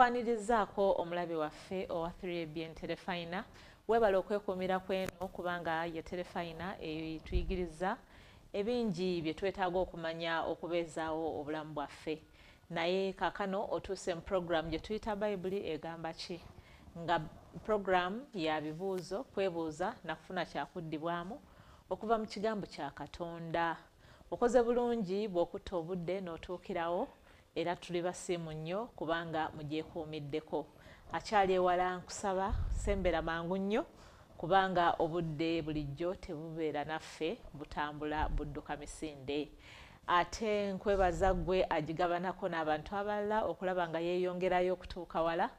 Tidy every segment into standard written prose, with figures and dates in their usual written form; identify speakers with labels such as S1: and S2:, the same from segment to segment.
S1: nkwanirizaako omulabi waffe owa 3ABN Telefayina webala okwekuumira kweno kubanga ye Telefayina etuyigiriza ebingi bye twetaaga okumanya okubeezaawo obulamu bwaffe. Naye kaakano otuuse mu program gye tuyita Bayibuli egamba ki? Nga program ya bibuuzo, kwebuuza na kufuna kyakuddibwamu okuva mu kigambo kya Katonda. Okoze bulungi bw'okutta obudde n'otuukirawo era tuli basiimu nnyo kubanga mugyekuumiddeko. Akyali ewala nkusaba sembera mangu nnyo kubanga obudde bulijjo tebubeera naffe, butambula budduka misinde. Ate nkwebaza ggwe agigabanako n'abantu abalala okulaba nga yeeyongerayo okutuuka wala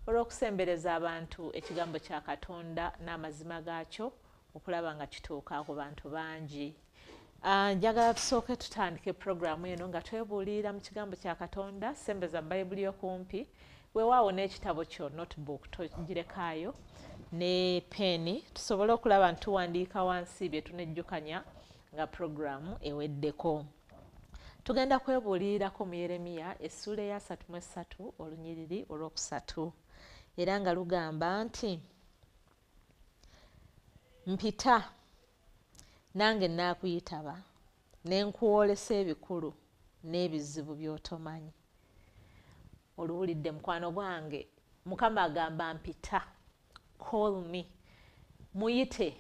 S1: olw'okusembereza abantu ekigambo kya Katonda n'amazima gaakyo okulaba nga kituuka ku bantu bangi. Njagala tusooke tutandike programu eno nga twebuulirira mu kigambo kya Katonda, sembeza Bayibuli okumpi, weewaawo n'ekitabo kyo notebook togirekaayo ne peeni tusobole okulaba nti tuwandiika wansi bye tunejjukanya nga programu eweddeko. Tugenda kwebuulirirako mu Yeremiya essuula eya 33 olunyiriri olwokusatu era nga lugamba nti mpita nange naakuyitaba ne nkuwolesa ebikulu n'ebizibu by'otomanyi. Oluwulidde mukwano gwange, Mukama agamba mpita, call me, muyite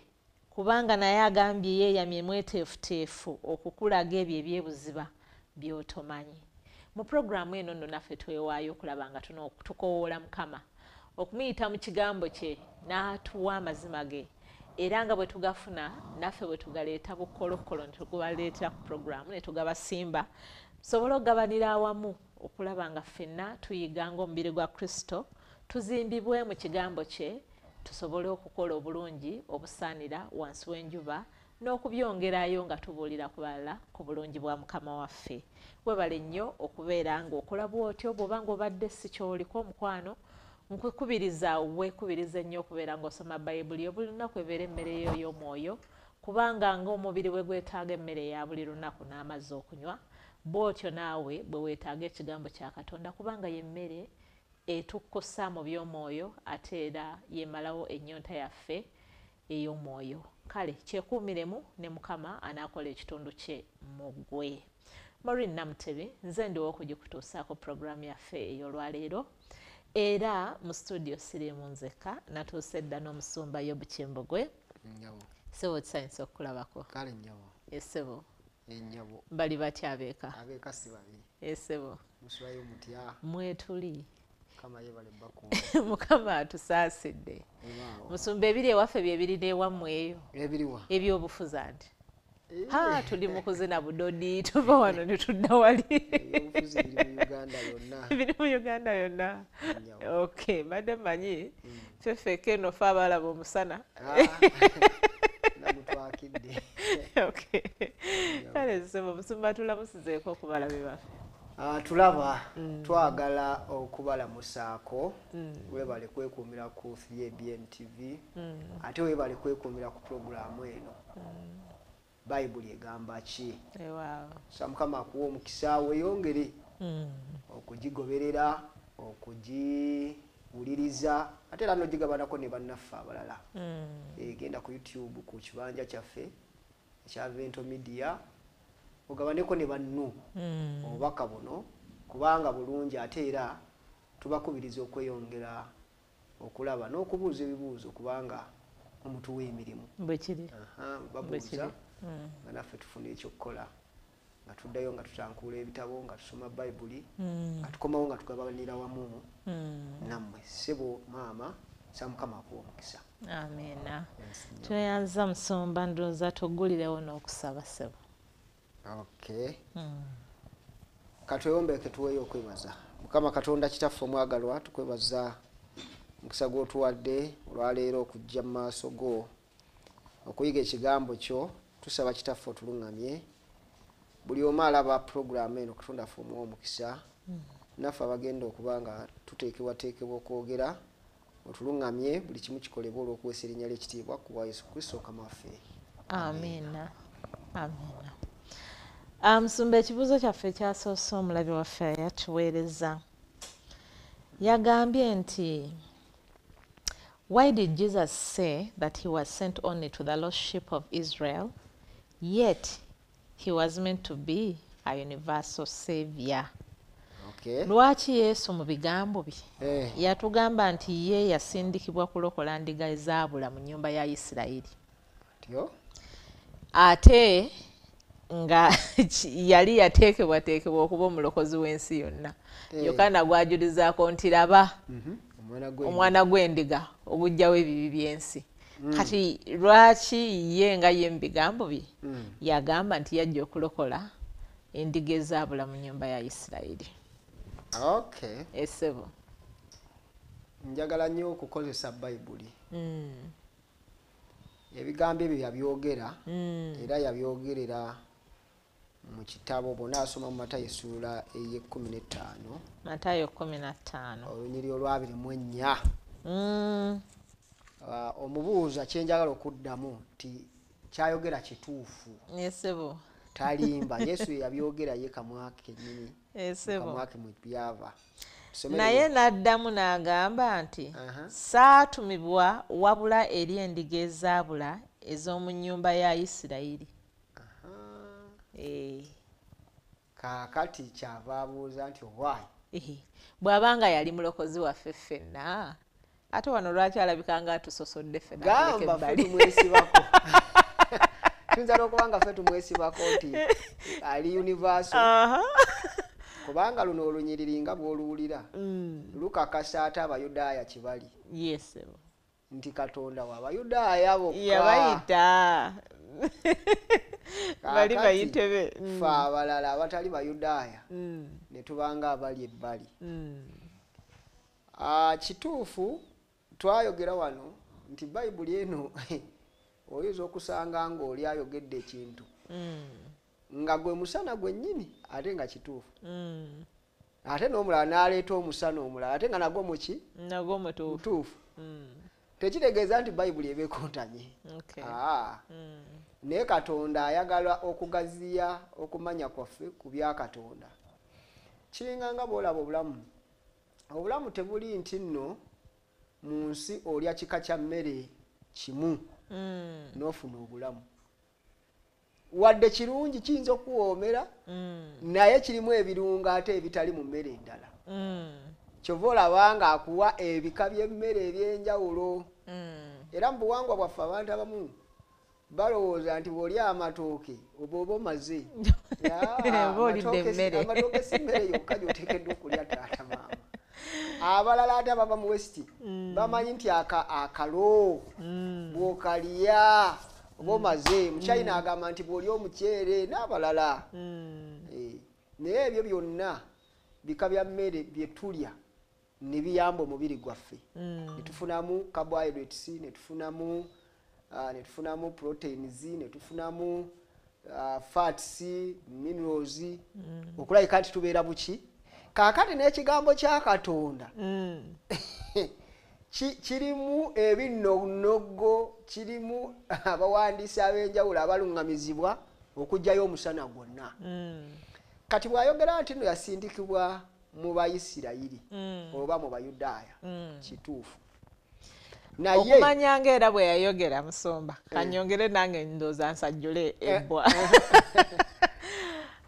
S1: kubanga naye agambye yeeyamye mweteefuteefu okukulaga ebyo ebyebuziba by'otomanyi. Mu programu eno nno naffe twewaayo okulaba nga tukowoola Mukama okumuyita mu kigambo kye n'atuwa amazima ge era nga bwe tugafuna naffe bwe tugaleeta bukolokolo ne tugaleetera ku programu ne tugabasimba tusobole okugabanira awamu okulaba nga ffenna tuyiga ng'omubiri gwa Kristo, tuzimbibwe mu kigambo kye tusobole okukola obulungi obusaanira wansi w'enjuba n'okubyongerayo nga tubuulira ku balala ku bulungi bwa Mukama waffe. Webale nnyo okubeera ng'okola bw'otyo bw'oba ng'obadde si kyoliko mukwano, nkukubiriza weekubirize nnyo okubeera ng'osoma Bayibuli buli lunaku ebeera emmere yo y'omwoyo kubanga ng'omubiri bwe gwetaaga emmere ya buli lunaku n'amazzi okunywa, bw'otyo naawe bwe weetaaga ekigambo kya Katonda kubanga ye mmere etukkusa mu by'omwoyo ate era yemalawo ennyonta yaffe ey'omwoyo. Kale kyekuumiremu ne Mukama anaakola ekitundu kye mu ggwe. Maureen Namutebi nze ndiwo okugikutuusaako programu yaffe ey'olwaleero era mu studio siriimu nzekka natuuse dda n'omusumba Yobu Kimbugwe. Ssebo tusanyusa okukulabako.
S2: Kale nnyabo.
S1: Essebo.
S2: Ennyabo.
S1: Bali batya abeeka?
S2: Abeeka si babi.
S1: Essebo.
S2: Musulayo mutya.
S1: Mwetuli.
S2: Mukama yebale bakku.
S1: Mukama atusaasidde. Musumba ebiri ewaffe bye birina ewammwe eyo.
S2: Ebiriwa.
S1: Eby'obufuzi anti. Tuli mu kuzina budodi tuva wano ne tudda wali.
S2: Ebyobufuzi biri mu Uganda yonna.
S1: Biri mu Uganda yonna. Okay, madde manyi ffeffeka eno fe abalaba omusana.
S2: Namutwakidde.
S1: Okay. Kale ssebo musumba tulamusizeeko okubalabe baffe.
S2: Tulaba twagala okubalamusaako webale kwekuumira ku 3ABN TV ate webale kwekuumira ku programu eno Bayibuli egamba ki? Sa Mukama akuwa omukisa weeyongere okugigoberera, okugiwuliriza ate era n'ogigabanako ne bannaffe abalala. Genda ku YouTube ku kibanja kyaffe ekya Vento Media ogabaneko ne bannu obubaka buno kubanga bulungi ate era tubakubiriza okweyongera okulaba n'okubuuza ebibuuzo kubanga omuntu w'emirimu
S1: bwe kiri
S2: babuuza nga naffe tufuna ekyokukola nga tuddayo nga tutankuula ebitabo nga tusoma Bayibuli nga tukomawo nga tugabanira wamu nammwe. Ssebo maama sa Mukama akuwa omukisa.
S1: Amiina. Tweyanza musumba ndowooza tuggulirewo n'okusaba ssebo.
S2: Okay. Katweyombeke tuweeyo okwebaza. Mukama Katonda kitaffe omwagalwa tukwebaza mukisa gw'otuwadde olwaleero okujja mu maaso go okuyiga ekigambo kyo. Tusaba kitaffe otuluŋŋamye buli omu alaba programu eno Katonda ffe omuwa omukisa naffe abagenda okuba nga tuteekebwateekebwa okwogera otuluŋŋamye buli kimu kikolebwa olw'okuweesa erinnya ly'ekitiibwa ku bwa Yesu Kristo Mukama waffe.
S1: Amiina. Amiina. Musumba ekibuuzo kyaffe ekyasoose omulabi waffe yatuweereza yagambye nti why did Jesus say that he was sent only to the lost sheep of Israel, yet he was meant to be a universal savior?
S2: Okay.
S1: Lwaki Yesu mu bigambo bye
S2: Eh.
S1: yatugamba nti ye yasindikibwa kulokola ndiga ezaabula mu nnyumba ya Isirayiri,
S2: Tyo.
S1: ate nga yali yateekebwateekebwa okuba omulokozi w'ensi yonna. Yokaana gwajulizaako nti laba omwana gw'endiga ogujjawo ebibi by'ensi. Kati lwaki ye nga ye mu bigambo bye yagamba nti yajja okulokola endiga ezaabula mu nnyumba ya Isirayiri?
S2: Okay.
S1: Essebo.
S2: Njagala nnyo okukozesa Bayibuli. Ebigambo ebyo yabyogera era yabyogerera mu kitabo bw'onaasoma mu Matayo essuula ey'15.
S1: Matayo 15.
S2: Olunyiriri olw'24. Omubuuza kyenjagala okuddamu nti kyayogera kituufu.
S1: Essebo.
S2: Talimba. Yesu yabyogera ye kamwake kennyini.
S1: Essebo.
S2: Kamwake mu byava.
S1: Naye n'addamu n'agamba nti saatumibwa wabula eri endiga ezaabula ez'omu nnyumba ya Isirayiri.
S2: Kaakati kyava abuuza nti owaayi.
S1: Bw'abanga yali mulokozi waffe ffenna, ate wano lwaki alabika nga atusosodde ffenna?
S2: Gamba ffe tumwesibako. Tuyinza n'okuba nga ffe tumwesibako nti ali universal. Kubanga luno olunyiriri nga bw'oluwulira lukakasa ate Abayudaaya kibali.
S1: Yes.
S2: Nti Katonda w'Abayudaaya bokka.
S1: Yabayita. Bali bayitebe.
S2: Ffe abalala abatali Bayudaaya ne tubanga abali ebbali. Kituufu twayogera wano nti Bayibuli eno oyinza okusanga ng'oli ayogedde ekintu nga gwe musana gwennyini ate nga kituufu. Ate n'omulala n'aleeta omusana omulala ate nga nagwo muki?
S1: Nagwo mutuufu.
S2: Tekitegeeza nti Bayibuli ebeekontanye. Naye Katonda ayagala okugaziya okumanya kwaffe ku bya Katonda. Kiringa nga bw'olaba obulamu. Obulamu tebuli nti nno mu nsi olya kika kya mmere kimu n'ofuna obulamu. Wadde kirungi kiyinza okuwoomera naye kirimu ebirungo ate ebitali mu mmere endala. Kyova olaba nga akuwa ebika by'emmere eby'enjawulo. Era mu buwangwa bwaffe abantu abamu balowooza nti bw'olya amatooke oba omaze. Amatooke si mmere yokka gy'oteekeddwa okulya taata maama. Abalala ate abava mu West bamanyi nti akalo bw'okalya oba omaze. Mu China agamba nti bw'olya omuceere n'abalala. Naye ebyo byonna bika bya mmere bye tulya ne biyamba omubiri gwaffe. Ne tufunamu carbohydrates, ne tufunamu proteins, ne tufunamu fats, minerals. Okulabika nti tubeera buki. Kaakati n'ekigambo kya Katonda kirimu ebinnogonogo, kirimu abawandiisi ab'enjawulo abaluŋŋamizibwa okuggyayo omusana gwonna. Kati bw'ayogera nti nno yasindikibwa mu Bayisirayiri oba mu Bayudaaya, kituufu. Naye
S1: okumanya ng'era bwe yayogera Musomba, kanyongere nange ndooza nsajjule ebbwa.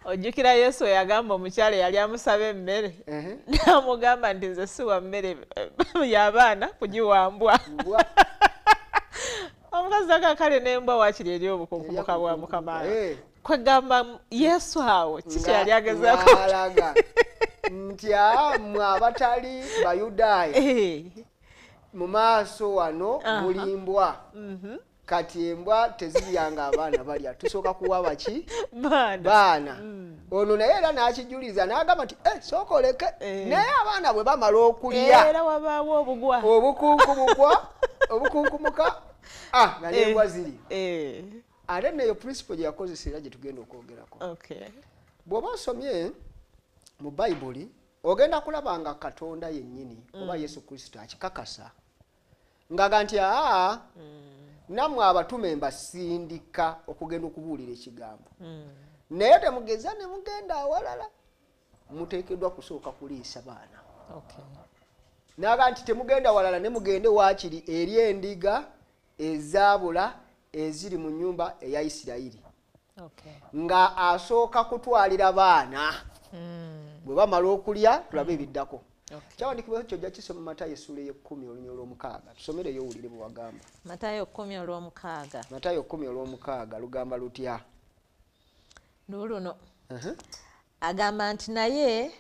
S1: Ojjukira Yesu yagamba omukyala yali amusaba emmere n'amugamba nti nze siwa mmere y'abaana kugiwambwa. Omukazi akakale n'embwa waakiri eri obukunkumuka bwa Mukama. Kwegamba Yesu awo kiki yali agezaako
S2: alaga nti mmwe abatali Bayudaaya mu maaso wano mulimbwa. Kati embwa teziryanga abaana balya, tusooka kuwa baki? Baana. Ono naye era n'akijuliza n'agamba nti sooka oleke. Naye abaana bwe bamala okulya
S1: era wabaawo obugwa
S2: obukunkumuka nga n'embwa ziri. Ate neyo principle gye yakozesa era gye tugenda okwogerako. Bw'oba osomye mu Bayibuli ogenda kulaba nga Katonda yennyini oba Yesu Kristo akikakasa ng'aga nti nammwe abatume mbasindika okugenda okubuulira ekigambo. Naye temugeza ne mugenda awalala, muteekeddwa kusooka kuliisa baana. naga nti temugenda walala ne mugende waakiri eri endiga ezaabula eziri mu nnyumba eya Isirayiri. Nga asooka kutwalira baana bwe bamala okulya tulabe ebiddako. Kyawandikibwa ekyo ojja kisoma Matayo essula ey'ekkumi olunyolo olw'omukaaga. Tusomereyo owulire bwe wagamba.
S1: Matayo 10:6.
S2: Matayo 10:6 lugamba lutya?
S1: Luno agamba nti naye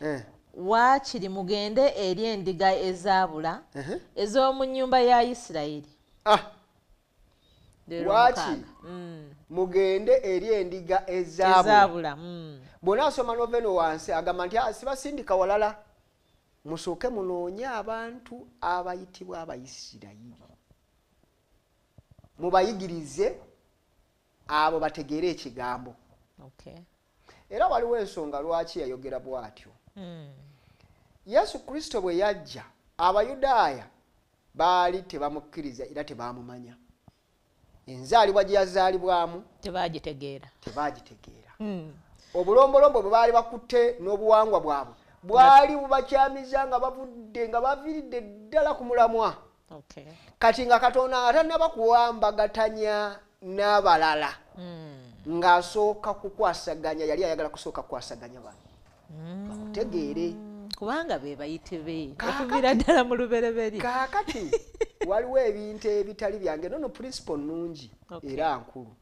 S1: waakiri mugende eri endiga ezaabula ez'omu nnyumba ya Isirayiri.
S2: Waakiri mugende eri endiga ezaabula. Bw'ona asoma noveno wansi agamba nti sibasindika walala, musooke munoonye abantu abayitibwa Abayisirayiri, mubayigirize abo bategeere ekigambo. Era waliwo ensonga lwaki yayogera bw'atyo. Yesu Kristo bwe yajja Abayudaaya baali tebamukkiriza era tebaamumanya. Enzaalibwa gye yazaalibwamu
S1: tebagitegeera.
S2: Obulombolombo bwe baali bakutte n'obuwangwa bwabwe bwali bubakyamiza nga bavudde nga baviiridde ddala ku mulamwa. Kati nga Katonda atannaba kuwambagatanya n'abalala ng'asooka kukwasaganya, yali ayagala kusooka kukwasaganya bano bakutegeere
S1: kubanga be bayitebe okuviira ddala mu lubereberye.
S2: Kaakati waliwo ebintu ebitali byange nono principle nnungi era nkulu.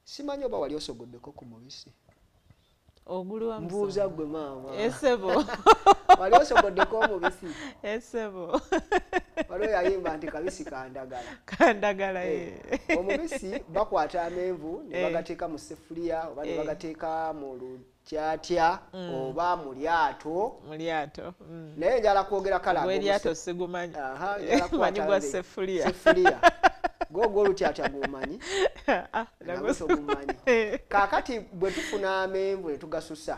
S2: Simanyi oba wali osogoddeko ku mubisi. Mbuuza gwe maama.
S1: Esebo.
S2: Wali osogoddeko omubisi?
S1: Esebo.
S2: Waliwo yayimba nti kabisi kandagala.
S1: Kandagala
S2: omubisi bakwata amenvu ne bagateeka mu seffuliya oba ne bagateeka mu lukyatya oba mu lyato. Naye njala kwogera kala
S1: eryato sigumanyi.
S2: Manyi
S1: gwa seffuliya.
S2: Gogo lutyatya gumanyi. Naguso gumanyi. Kaakati bwe tufuna amenvu ne tugasusa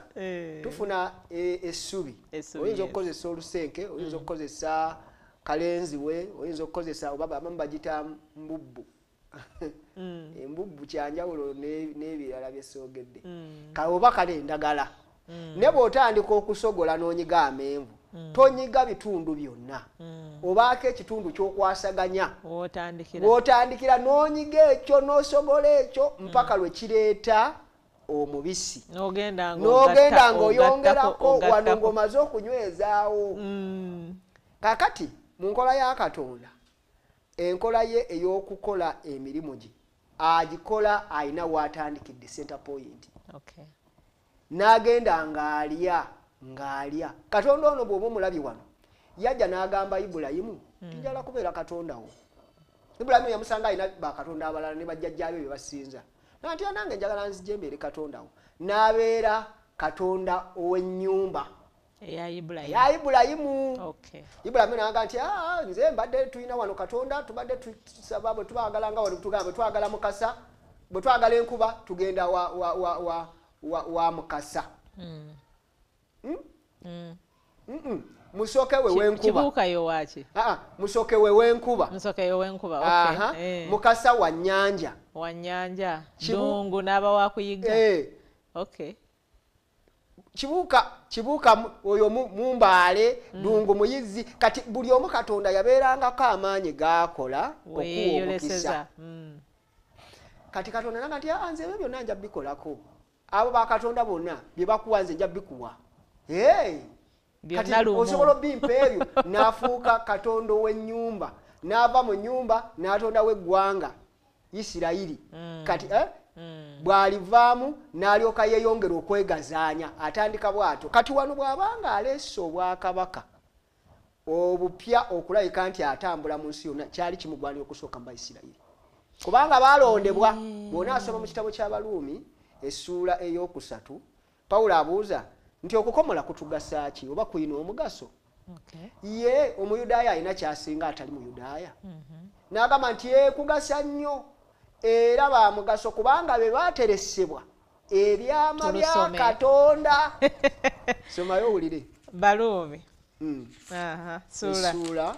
S2: tufuna essubi. Oyinza okukozesa olusenke, oyinza okukozesa kalenziwe, oyinza okukozesa oba abamu bagita mbubbu. Embubbu kyanjawulo n'ebirala byesoogedde. Oba kale endagala. Ne bw'otandika okusogola n'onyiga amenvu tonyiga bitundu byonna. Obaako ekitundu ky'okwasaganya w'otandikira n'onyiga ekyo n'osogola ekyo mpaka lwe kireeta omubisi. N'ogenda ng'oyongerako wano ng'omaze okunywezaawo. Kaakati mu nkola ya Katonda enkola ye ey'okukola emirimu gye agikola ayina w'atandikidde center point. N'agenda ng'alya. Katonda ono bw'oba omulabi wano yajja n'agamba Ibulayimu njala kubeera Katonda wo. Ibulayimu yamusanga alina bakatonda abalala ne bajjajjaabe bye basinza. Nanti nange njagala nzije mbeere Katonda wo. N'abeera Katonda ow'ennyumba ya Ibulayimu. Ibulayimu n'agamba nti nze mbadde tulina wano Katonda tubadde tusaba bwe tubaagala nga wano tugamba bwe twagala Mukasa bwe twagala enkuba tugenda wa Mukasa. Musooke we w'enkuba.
S1: Kibuukayo waaki?
S2: Musooke we w'enkuba. Mukasa wa nnyanja. Ddungu n'aba wa kuyiga. Kibuuka oyo mu mbaale, Ddungu muyizzi. Kati buli omu Katonda yabeerangako amaanyi g'akola okuwa omukisa. Kati Katonda n'agamba nti nze ebyo byonna nja bikolako. Abo ba Katonda bonna bye bakuwa nze nja bikuwa. Kati osobola obimpa ebyo. N'afuuka Katonda ow'ennyumba. N'ava mu nnyumba n'atondawo eggwanga Isirayiri. Kati bw'alivaamu n'alyoka yeeyongera okwegazaanya atandika bw'atyo. Kati wano bw'abanga aleese obwakabaka obupya okulabika nti atambula mu nsi yonna kyali kimugwanira okusooka mu Bayisirayiri. Kubanga baalondebwa. Bw'ona asoma mu kitabo ky'Abaluumi essuula ey'okusatu Pawulo abuuza nti okukomola kutugasa ki oba kuyina omugaso? Ye Omuyudaaya alina kyasinga atali Muyudaaya. N'agamba nti kugasa nnyo era ba mugaso kubanga be baateresebwa ebyama bya Katonda. Somayo owulire.
S1: Baluumi.
S2: Essuula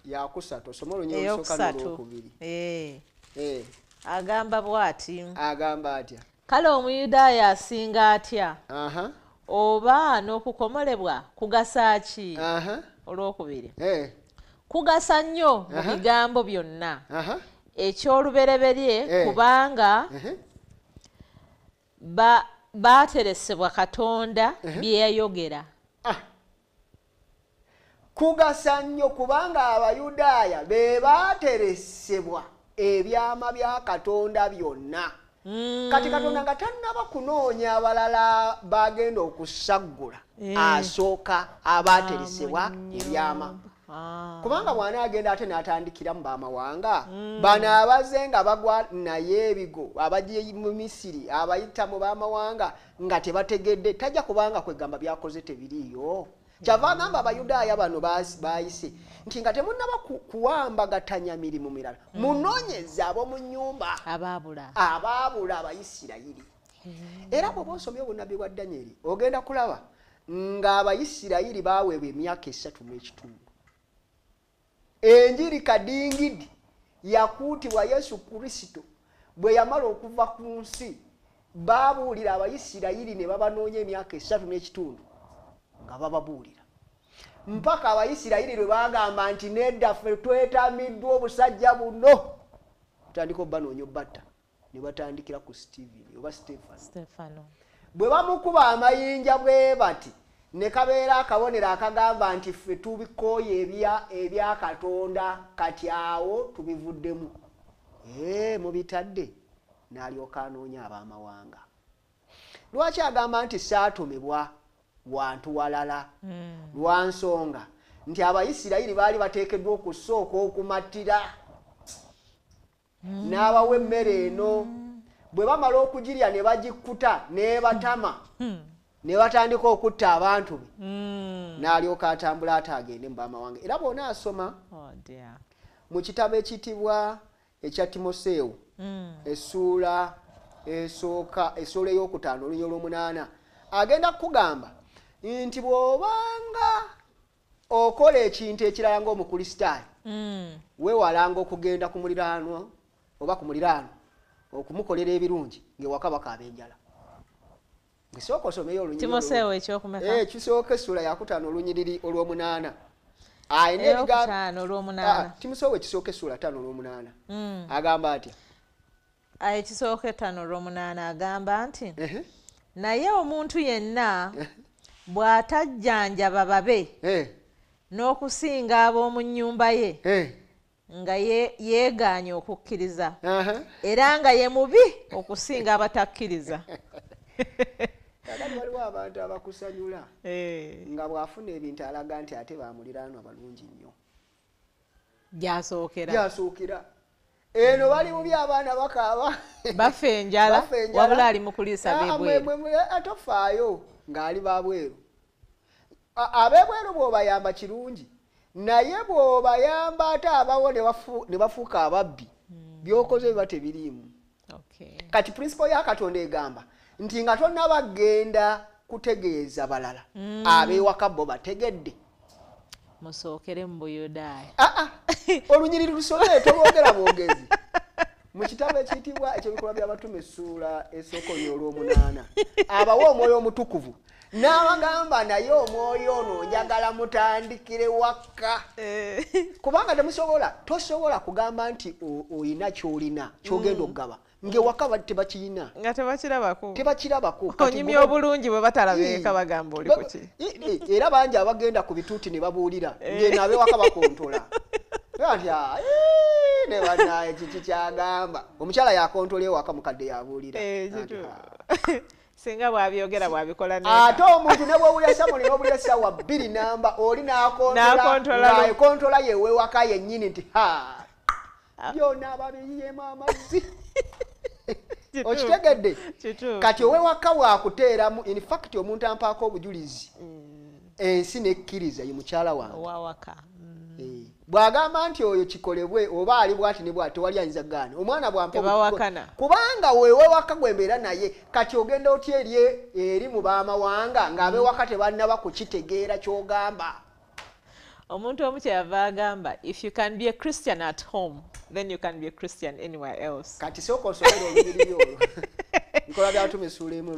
S2: ya kusatu osoma olunyiriri olusooka n'olwokubiri.
S1: Agamba bw'ati.
S2: Agamba atya?
S1: Kale Omuyudaaya asinga atya? Oba n'okukomolebwa kugasa ki? olwokubiri
S2: Eh.
S1: kugasa nnyo mu bigambo byonna
S2: Aha.
S1: ekyolubereberye kubanga baateresebwa Katonda bye yayogera.
S2: Kugasa nnyo kubanga Abayudaaya be baateresebwa ebyama bya Katonda byonna. Kati Katonda nga tannaba kunoonya abalala bagenda okusaggula asooka abaateresebwa ebyama. Kubanga bwana agenda ate n'atandikira mu baamawanga bano abaze nga bagwa naye ebigo abagiye mu Misiri abayita mu baamawanga nga tebategedde tajja kubanga kwegamba byakoze tebiriiyo. Kyava agamba Abayudaaya bano bayise nti nga temunnaba kuwambagatanya mirimu mirala munoonyeze ab'omu nnyumba abaabula Abayisirayiri. Era bw'oba osomye obunnabbi bwa Danyeri ogenda kulaba nga Abayisirayiri baaweebwa emyaka 3.5. Enjiri kadingidi yakuutibwa Yesu Kristo bwe yamala okuva ku nsi baabuulira Abayisirayiri ne babanoonya emyaka 3.5 nga bababuulira mpaka Abayisirayiri lwe bagamba nti nedda ffe twetamiddwa obusajja buno tutandika obbanoonya obbatta ne batandikira ku Stephen oba Stefano bwe bamukuba amayinja bwe bati ne kabeera akabonero akagamba nti ffe tubikooye ebya Katonda kati awo tubivuddemu mubitadde n'alyoka anoonya abaamawanga. Lwaki agamba nti saatumibwa wantu walala lwa nsonga nti Abayisirayiri baali bateekeddwa okusooka okumatira n'abawa emmere eno bwe bamala okugirya ne bagikkuta ne batama ne batandika okutta abantu be n'alyoka atambula ate agende mu baamawanga. Era bw'ona asoma mu kitabo ekiyitibwa ekya Timoseewo essuula ey'okutaano olunya olw'omunaana agenda kukugamba nti bw'obanga okola ekintu ekirala ng'omukristaayo weewalanga okugenda ku muliraanwa oba ku muliraano okumukolera ebirungi ng'ewaka bakaaba enjala. Ngisooka osomeyo olunyiriri
S1: Timoseewo ekyokumeka
S2: kisooka essuula yakutaano olunyiriri olw'omunaana Timoseewo ekisooka essuula 5:8 agamba atya?
S1: Ekisooka 5:8 agamba nti naye omuntu yenna bw'atajjanjaba babe n'okusinga ab'omu nnyumba ye nga yeegaanye okukkiriza era nga ye mubi okusinga abatakkiriza.
S2: Waliwo abantu abakusanyula nga bw'afuna ebintu alaga nti ate bamuliraanwa balungi nnyo. Gy'asookera eno bali bubi abaana bakaaba
S1: bafa enjala wabula ali mu kuliisa b'ebweru
S2: atofaayo ng'ali babweru. Ab'ebweru bw'obayamba kirungi naye bw'obayamba ate abawo ne bafuuka ababbi by'okoze biba tebiriimu. Kati principle ya Katonda egamba nti nga tonnabagenda kutegeeza balala ab'ewaka bo bategedde
S1: musookere mu Buyudaaya.
S2: Olunyiriri lusomere toboogera boogezi mu kitabo ekiyitibwa ekyobikolwa by'abatume essuula esooka olw'omunaana abawa omwoyo omutukuvu n'abagamba naye omwoyo ono njagala mutandikire waka kubanga tosobola kugamba nti oyina ky'olina ky'ogenda okugaba ng'ewaka tebakiyina
S1: nga
S2: tebakirabako
S1: onyumya obulungi bwe batalabeeka bagamba oli ku ki.
S2: Era bangi abagenda ku bituuti ne babuulira ng'eno ab'ewaka bakontola nti ne bannaye kiki kyagamba omukyala yakontola ewaka mukadde yabuulira
S1: singa bw'abyogera bw'abikola
S2: ate omuntu ne bw'owulira Samuli n'owulira essaawa 2 namba oli n'akontola ekontola yeewewaka yennyini nti byonna babiyiyemu amazzi. Okitegedde? Kati owewaka waakuteeramu in fact omuntu ampaako obujulizi ensi nekkiriza ye mukyala wange bw'agamba nti oyo kikolebwe oba ali bwati ne bwati tewali ayinza gaana omwana
S1: bwampa
S2: kubanga weewewaka gwembeera naye kati ogenda otya eri mu baamawanga ng'abewaka tebannaba kukitegeera ky'ogamba.
S1: Omuntu omu kyeyava agamba if you can be a Christian at home then you can be a Christian anywhere else.
S2: Kati sooka osomera olunyiriri olwo Nkola by'Abatume essuula emu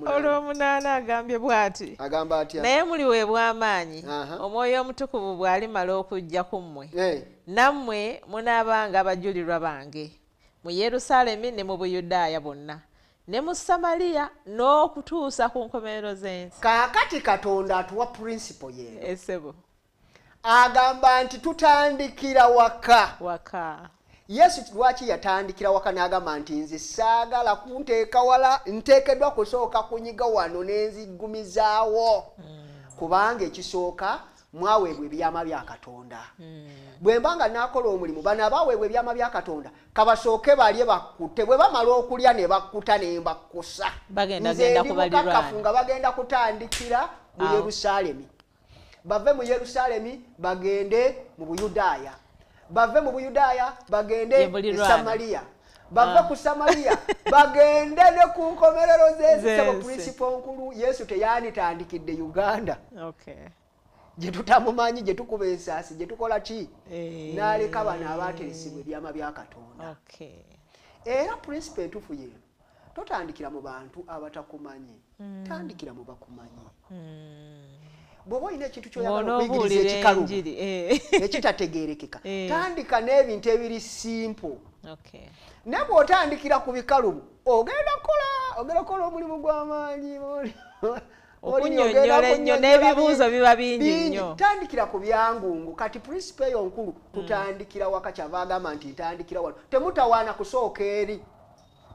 S1: olw'omunaana agambye bw'ati
S2: agamba atya
S1: naye muliweebwa amaanyi omwoyo omutukuvu bw'alimala okujja ku mmwe nammwe munaabanga abajulirwa bange mu Yerusaalemi ne mu Buyudaaya bwonna ne mu Samaliya n'okutuusa ku nkomerero z'ensi.
S2: Kaakati Katonda atuwa principle ye
S1: Esebo
S2: agamba nti tutandikira waka. Yesu lwaki yatandikira waka n'agamba nti nze saagala kunteeka wala nteekeddwa kusooka kunyiga wano n'enzigumizaawo kubanga ekisooka mwaweebwa ebyama bya Katonda. Bwe mbanga naakola omulimu bano abaaweebwa ebyama bya Katonda kabasooke balye bakkute bwe bamala okulya ne bakkuta ne mbakkusa nze ndi mukakafu nga bagenda kutandikira mu Yerusaalemi. Bave mu Yerusaalemi bagende mu Buyudaaya. Bave mu Buyudaaya bagende mu Samaliya. Bave ku Samaliya bagende ne ku nkomerero z'ensi. Principle nkulu Yesu teyanitandikidde Uganda. Gye tutamumanyi gye tukuba ensaasi gye tukola ki n'aleka bano abaateresibwa ebyama bya Katonda. Era principle entuufu yeeno totandikira mu bantu abatakumanyi tandikira mu bakumanyi. Bw'oba olina ekintu ky'oyagala okuyigiriza ekikalu ekitategeerekeka tandika n'ebintu ebiri simple. Ne bw'otandikira ku bikalubu ogenda kola omulimu gw'amaanyi
S1: okunyonnyola ennyo n'ebibuuzo biba bingi nnyo.
S2: Tandikira ku byangungu kati principle eyo nkulu tutandikira waka kyava agamba nti ntandikira wano temutawaana kusooka eri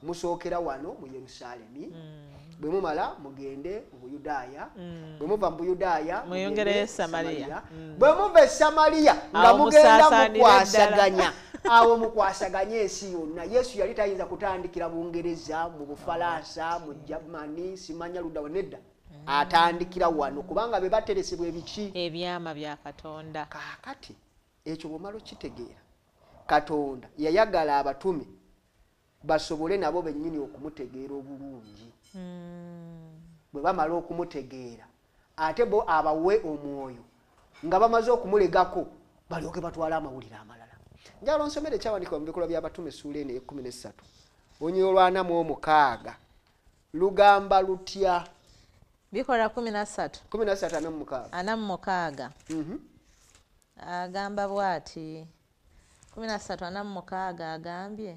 S2: musookera wano mu Yerusaalemi. Bwe mumala mugende mu Buyudaaya bwe muva mu Buyudaaya
S1: muyongere Samaliya
S2: bwe muva e Samaliya nga mugenda mukwasaganya awo mukwasaganya ensi yonna. Yesu yali tayinza kutandikira Bungereza mu Bufalansa mu Germany simanya ludda nedda atandikira wano kubanga be bateresebwa ebiki
S1: ebyama bya Katonda.
S2: Kaakati ekyo bw'omala okitegeera Katonda yayagala abatume basobole nabo bennyini okumutegeera obulungi. Bwe bamala okumutegeera ate bo abawe omwoyo nga bamaze okumulegako balyoke batwala amawulire amalala. Njalo nsomere ekyawandiikibwa mu bikolwa by'Abatume essuula eno ey'e13 Onyolwa 46 lugamba lutya?
S1: Bikolwa 13 46 agamba bw'ati 13:46 agambye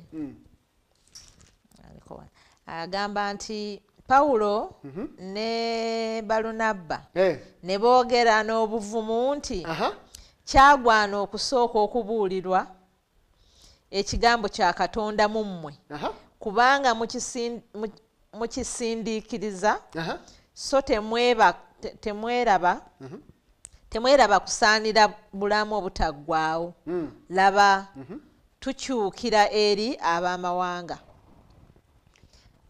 S1: agamba nti Pawulo ne Balunabba ne boogera n'obuvumu nti kyagwana okusooka okubuulirwa ekigambo kya Katonda mu mmwe kubanga mukisindiikiriza so temweraba kusaanira bulamu obutaggwaawo. Laba tukyukira eri ab'amawanga.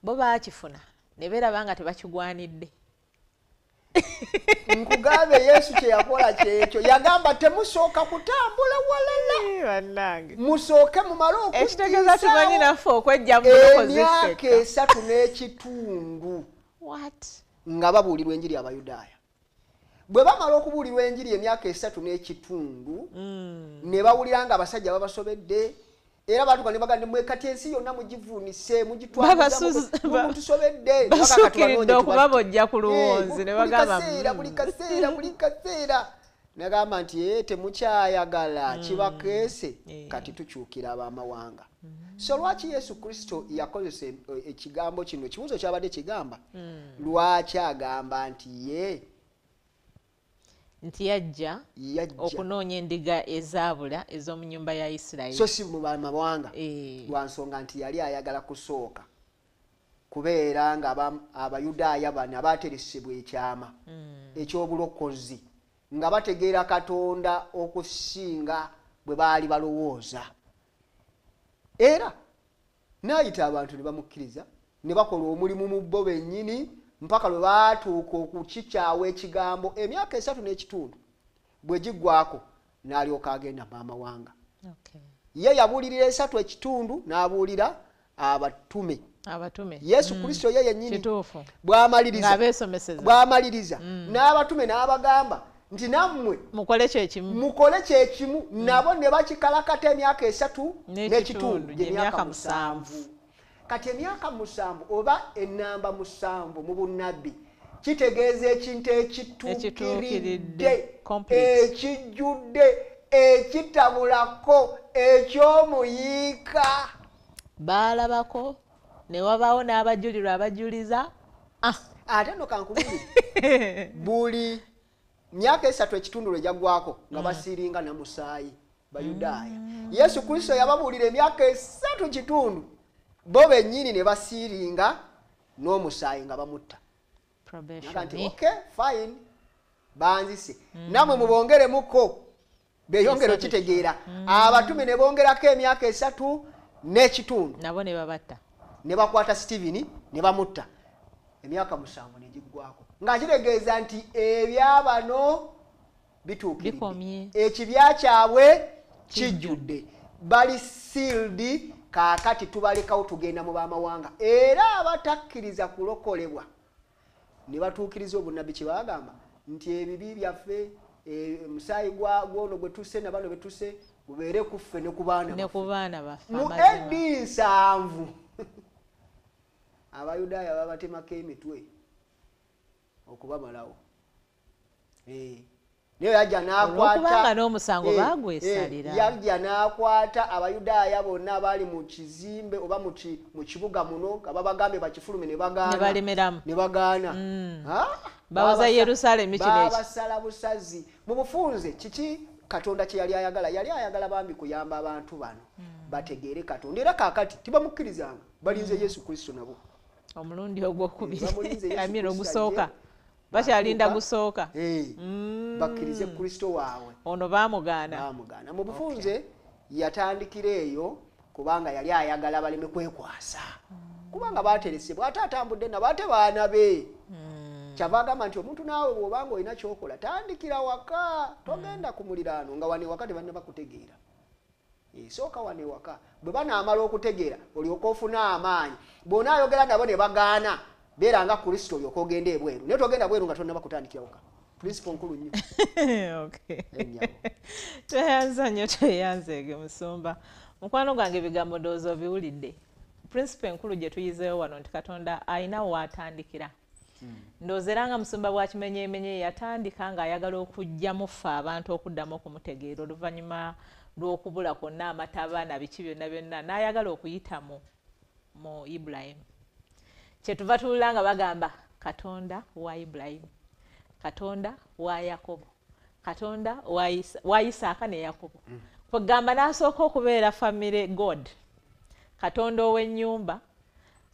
S1: Bo baakifuna ne beeraba nga tebakigwanidde.
S2: Nkugambe Yesu kye yakola kyekyo yagamba temusooka kutambula walala musooke mumale okutiisaawo
S1: ekitegeeza tumanyi naffe okwejja mu bulokozi
S2: emyaka 3.5 nga babuulirwa enjiri Abayudaaya. Bwe bamala okubuulirwa enjiri emyaka 3.5 ne bawulira nga abasajja babasobedde era batuka ne bagande mwekati ensi yonna mugivuunise mugitwalizamutusobedde
S1: basukiridde okubabojja ku luwonzi ne bagamba
S2: buli kaseera nagamba nti temukyayagala kibakeese kati tukyukira ab'amawanga. So lwaki Yesu Kristo yakozesa ekigambo kino kibuuzo kyabadde kigamba lwaki agamba nti yajja okunoonya endiga ezaabula ez'omu nnyumba ya Isirayiri so si mu bamawanga lwa nsonga nti yali ayagala kusooka kubeera nga Abayudaaya bano abaateresebwa ekyama eky'obulokozi nga bategeera Katonda okusinga bwe baali balowooza era n'ayita abantu ne bamukkiriza ne bakola omulimu mu bo bennyini mpaka lwe baatuuka okukikyawa ekigambo emyaka 3.5 bwe giggwako n'alyoka agenda mu amawanga. Ye yabuulirira 3.5 n'abuulira abatume Yesu Kristo ye yennyini bw'amaliriza n'abatume n'abagamba nti nammwe mukole kyekimu nabo ne bakikalakata emyaka 3.5 gy'emyaka 7 kati emyaka 7 oba enamba 7 mu bunnabbi kitegeeza ekintu ekituukiridde ekijjudde ekitabulako ekyomuyiika
S1: baalabako ne wabaawo n'abajulirwa abajuliza
S2: ate no kankubuli buli myaka 3 ekitundu ejagwako nga basiringa na musaayi bayudaaya Yesu Kristo yababuulira emyaka 3 kitundu bo bennyini ne basiringa n'omusaayi nga bamutta nti okay fine banzise namwe mubongeremuko beyongero kitegeera abatume ne bongerako emyaka 3 n'ekitundu
S1: nabo ne babatta
S2: ne bakwata Stephen ne bamutta emyaka 7 ne giggwako nga kitegeeza nti ebyabano bituukiridde ekibya kyabwe kijjudde bali sealed kaakati tubalekawo tugenda mu baamawanga era abatakkiriza kulokolebwa ne batuukiriza obunnabbi kye bagamba nti ebibi byaffe musaayi gwono gwe tusse na bano betusse gubeere ku ffe ne ku baana
S1: baffe
S2: mu eddi 7 abayudaaya babatemako emitwe okubamalawo naye yajja n'akwata
S1: n'omusango bagwesalira
S2: yajja n'akwata abayudaaya bonna abali mu kizimbe oba mu kibuga muno nga babagambye bakifulume ne bagaana
S1: bawaza Yerusalemu
S2: babasala busazi mu bufunze kiki Katonda kye yali ayagala bambi kuyamba abantu bano bategeere Katonda era kaakati tibamukkirizanga balinze Yesu Kristo nabo
S1: omulundi ogwokubiri amira ogusooka bakyalinda gusooka
S2: bakkirize Kristo waabwe
S1: ono bamugaana
S2: mu bufunze yatandikira eyo kubanga yali ayagala baleme kwekwasa kubanga bateresebwa ate atambudde nabo ate baana be kyava agamba nti omuntu naawe bw'obanga olina kyokola tandikira waka togenda ku muliraano nga wane waka tebanna bakutegeera sooka wane waka bwe banaamala okutegeera olyoka ofuna amaanyi bw'onaayogera nabo ne bagaana beera nga Kristo olyoka ogenda ebweru naye togenda bweru nga tonna bakutandikira waka principle nkulu nnyo
S1: tweyanza nnyo tweyanzeege musumba mukwano gwange ebigambo ndowooza obiwulidde principle enkulu gye tuyizeewo wano nti Katonda alina waatandikira ndowooza era nga musumba bwakimenyeemenye yatandika ng'ayagala okujjamu ffe abantu okuddamu okumutegeera oluvannyuma lw'okubula kwonna amataba na biki byonna byonna n'ayagala okuyita mu Ibulayimu kyetuva tuwulira nga bagamba Katonda wa Ibulayimu Katonda wa Yakobo Katonda wa Isaaka ne Yakobo kwegamba n'asooka okubeera family God Katonda ow'ennyumba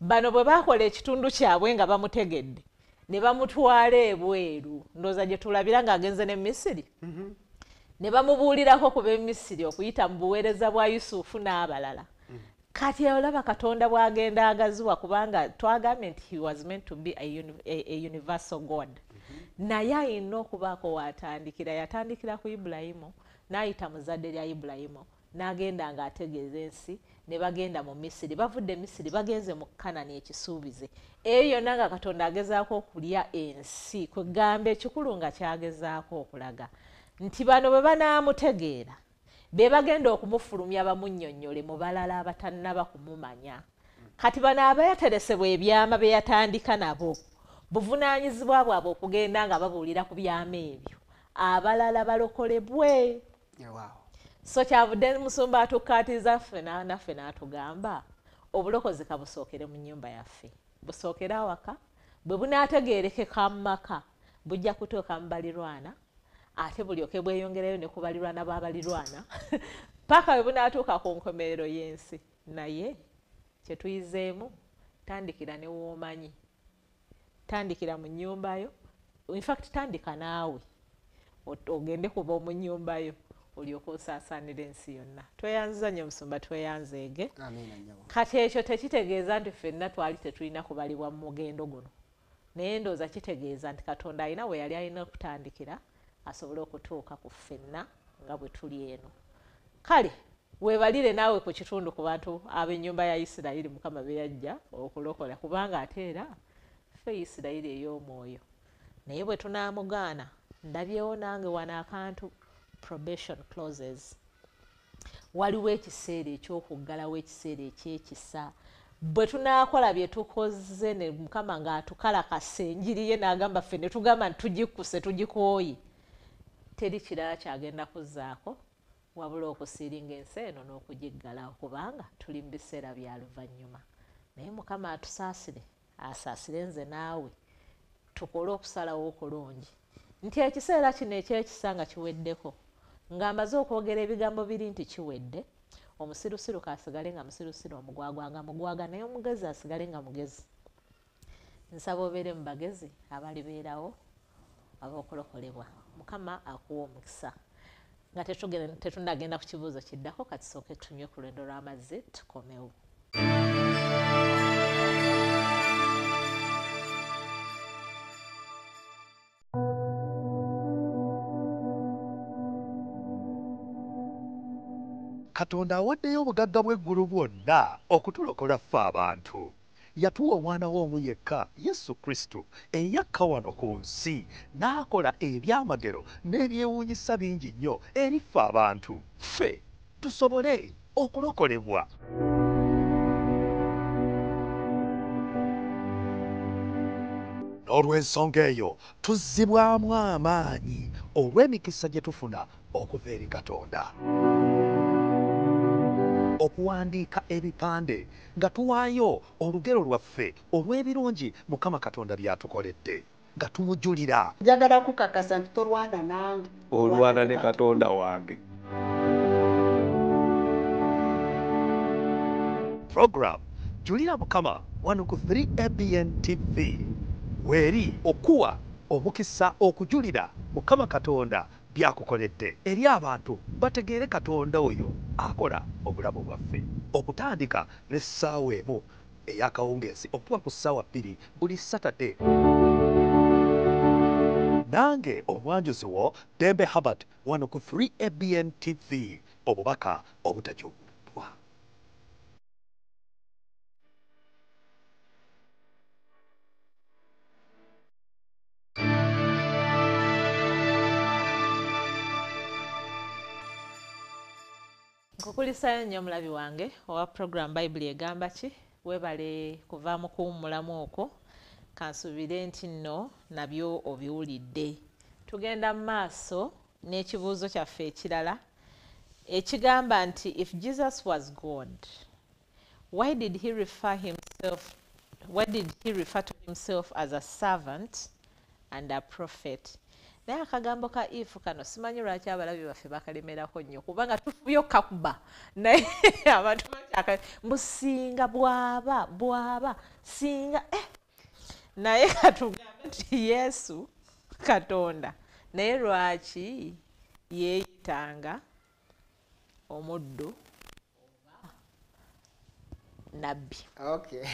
S1: bano bwe bakola ekitundu kyabwe nga bamutegedde ne bamutwala ebweru ndowooza gye tulabira ng'agenze ne Misiri ne bamubuulirako ku b'emisiri okuyita mu buweereza bwa Yusufu n'abalala kati olaba Katonda bw'agenda agaziwa kubanga twagambye nti he was meant to be a universal God naye alina okubaako waatandikira yatandikira ku Ibulayimu n'ayita mu zadde lya Ibulayimu n'agenda ng'ategeeza ensi ne bagenda mu Misiri bavudde Misiri bagenze mu Kanani ekisuubize eyo yonna nga Katonda agezaako okulya ensi kwegamba ekikulu nga kyagezaako okulaga nti bano bwe banaamutegeera be bagenda okumufulumya bamunnyonnyole mu balala abatannaba kumumanya kati bano abayateresebwa ebyama bye yatandika nabo buvunaanyizibwa bwabwe okugenda nga babuulira ku byama ebyo abalala balokolebwe so kyavudde musumba atukkaatiza ffe naffe n'atugamba obulokozi kabusookere mu nnyumba yaffe busookere awaka bwe bunaategeerekeka mu maka bujja kutuuka mu balirwana ate bulyoke bweyongerayo ne ku balirwana b'abalirwana paka bwe bunaatuuka ku nkomerero y'ensi naye kye tuyizeemu tandikira ne w'omanyi tandikira mu nnyumbayo in fact tandika naawe ogende kuba mu nnyumbayo olyoka osaasaanira ensi yonna tweyanziza nnyo musumba tweyanzeege kati ekyo tekitegeeza nti ffenna twali tetulina kubalibwa mu mugendo guno naye ndowooza kitegeeza nti Katonda alina we yali alina okutandikira asobole okutuuka ku ffenna nga bwe tuli eno kale weebalire naawe ku kitundu ku bantu ab'ennyumba ya Isirayiri Mukama be yajja okulokola kubanga ate era ffe Isirayiri ey'omwoyo naye bwe tunaamugaana ndabyewo nange wano akantu probation clauses waliwo ekiseera ekyokuggalawo ekiseera ekyekisa bwe tunaakola bye tukoze ne Mukama ng'atukalakasa enjiri ye n'agamba ffe ne tugamba nti tugikuse tugikooye, teri kirala kyagenda kuzzaako wabula okusiiringa ensi eno n'okugiggalawo kubanga tuli mu biseera bya luvannyuma. Naye Mukama atusaasire, asaasire nze naawe, tukole okusalawo okulungi nti ekiseera kino eky'ekisa nga kiweddeko, ng'amaze okwogera ebigambo biri nti kiwedde, omusirusiru kaasigale nga musirusiru, omugwagwa nga mugwaga, naye omugezi asigale nga mugezi. Nsaba obeere mu bagezi abalibeerawo ab'okulokolebwa. Mukama akuwa omukisa. Nga tetunagenda ku kibuuzo kiddako, katisooke tunywe ku lwendo lw'amazzi tukomewo.
S3: Katonda awaddeyo obugagga bw'eggulu bwonna okutulokola ffe abantu. Yatuwa omwana we omu yekka, Yesu Kristo, eyakka wano ku nsi n'akola ebyamagero n'ebyewuunyisa bingi nnyo eri ffe abantu, ffe tusobole okulokolebwa. N'olw'ensonga eyo tuzzibwamu amaanyi olw'emikisa gye tufuna okuva eri Katonda. Okuwandiika ebipande nga tuwaayo olugero lwaffe olw'ebirungi Mukama Katonda by'atukoledde, nga tumujulira.
S4: Njagala kukakasa nti tolwana nange.
S3: Olwana ne Katonda wange. Program Julira Mukama wano ku 3ABN TV, weeri okuwa omukisa okujulira Mukama Katonda byakukoledde eri abantu bategeere Katonda oyo akola obulamu bwaffe, okutandika n'essaawa emu ey'akawungeezi okuva ku ssaawa 2 buli Saturday. Nange omwanjuzi wo Dembe Herbert wano ku 3ABN TV, obubaka obutajubbwa.
S1: Nkukulisayo nnyo mulabi wange owa program Bayibuli egamba ki, weebale kuvaamu kuwummulamu okwo, kansuubire nti nno nabyo obiwulidde. Tugenda mu maaso n'ekibuuzo kyaffe ekirala ekigamba nti if Jesus was God, why did he refer to himself as a servant and a prophet? Naye akagambo ka if kano simanyi lwaki abalabi baffe bakalemerako nnyo kubanga tufubye okkakuba, naye abantu mbusinga bwaba singa naye katugambe nti Yesu Katonda, naye lwaki yeeyitanga omuddu oba nabbi?
S2: Okay.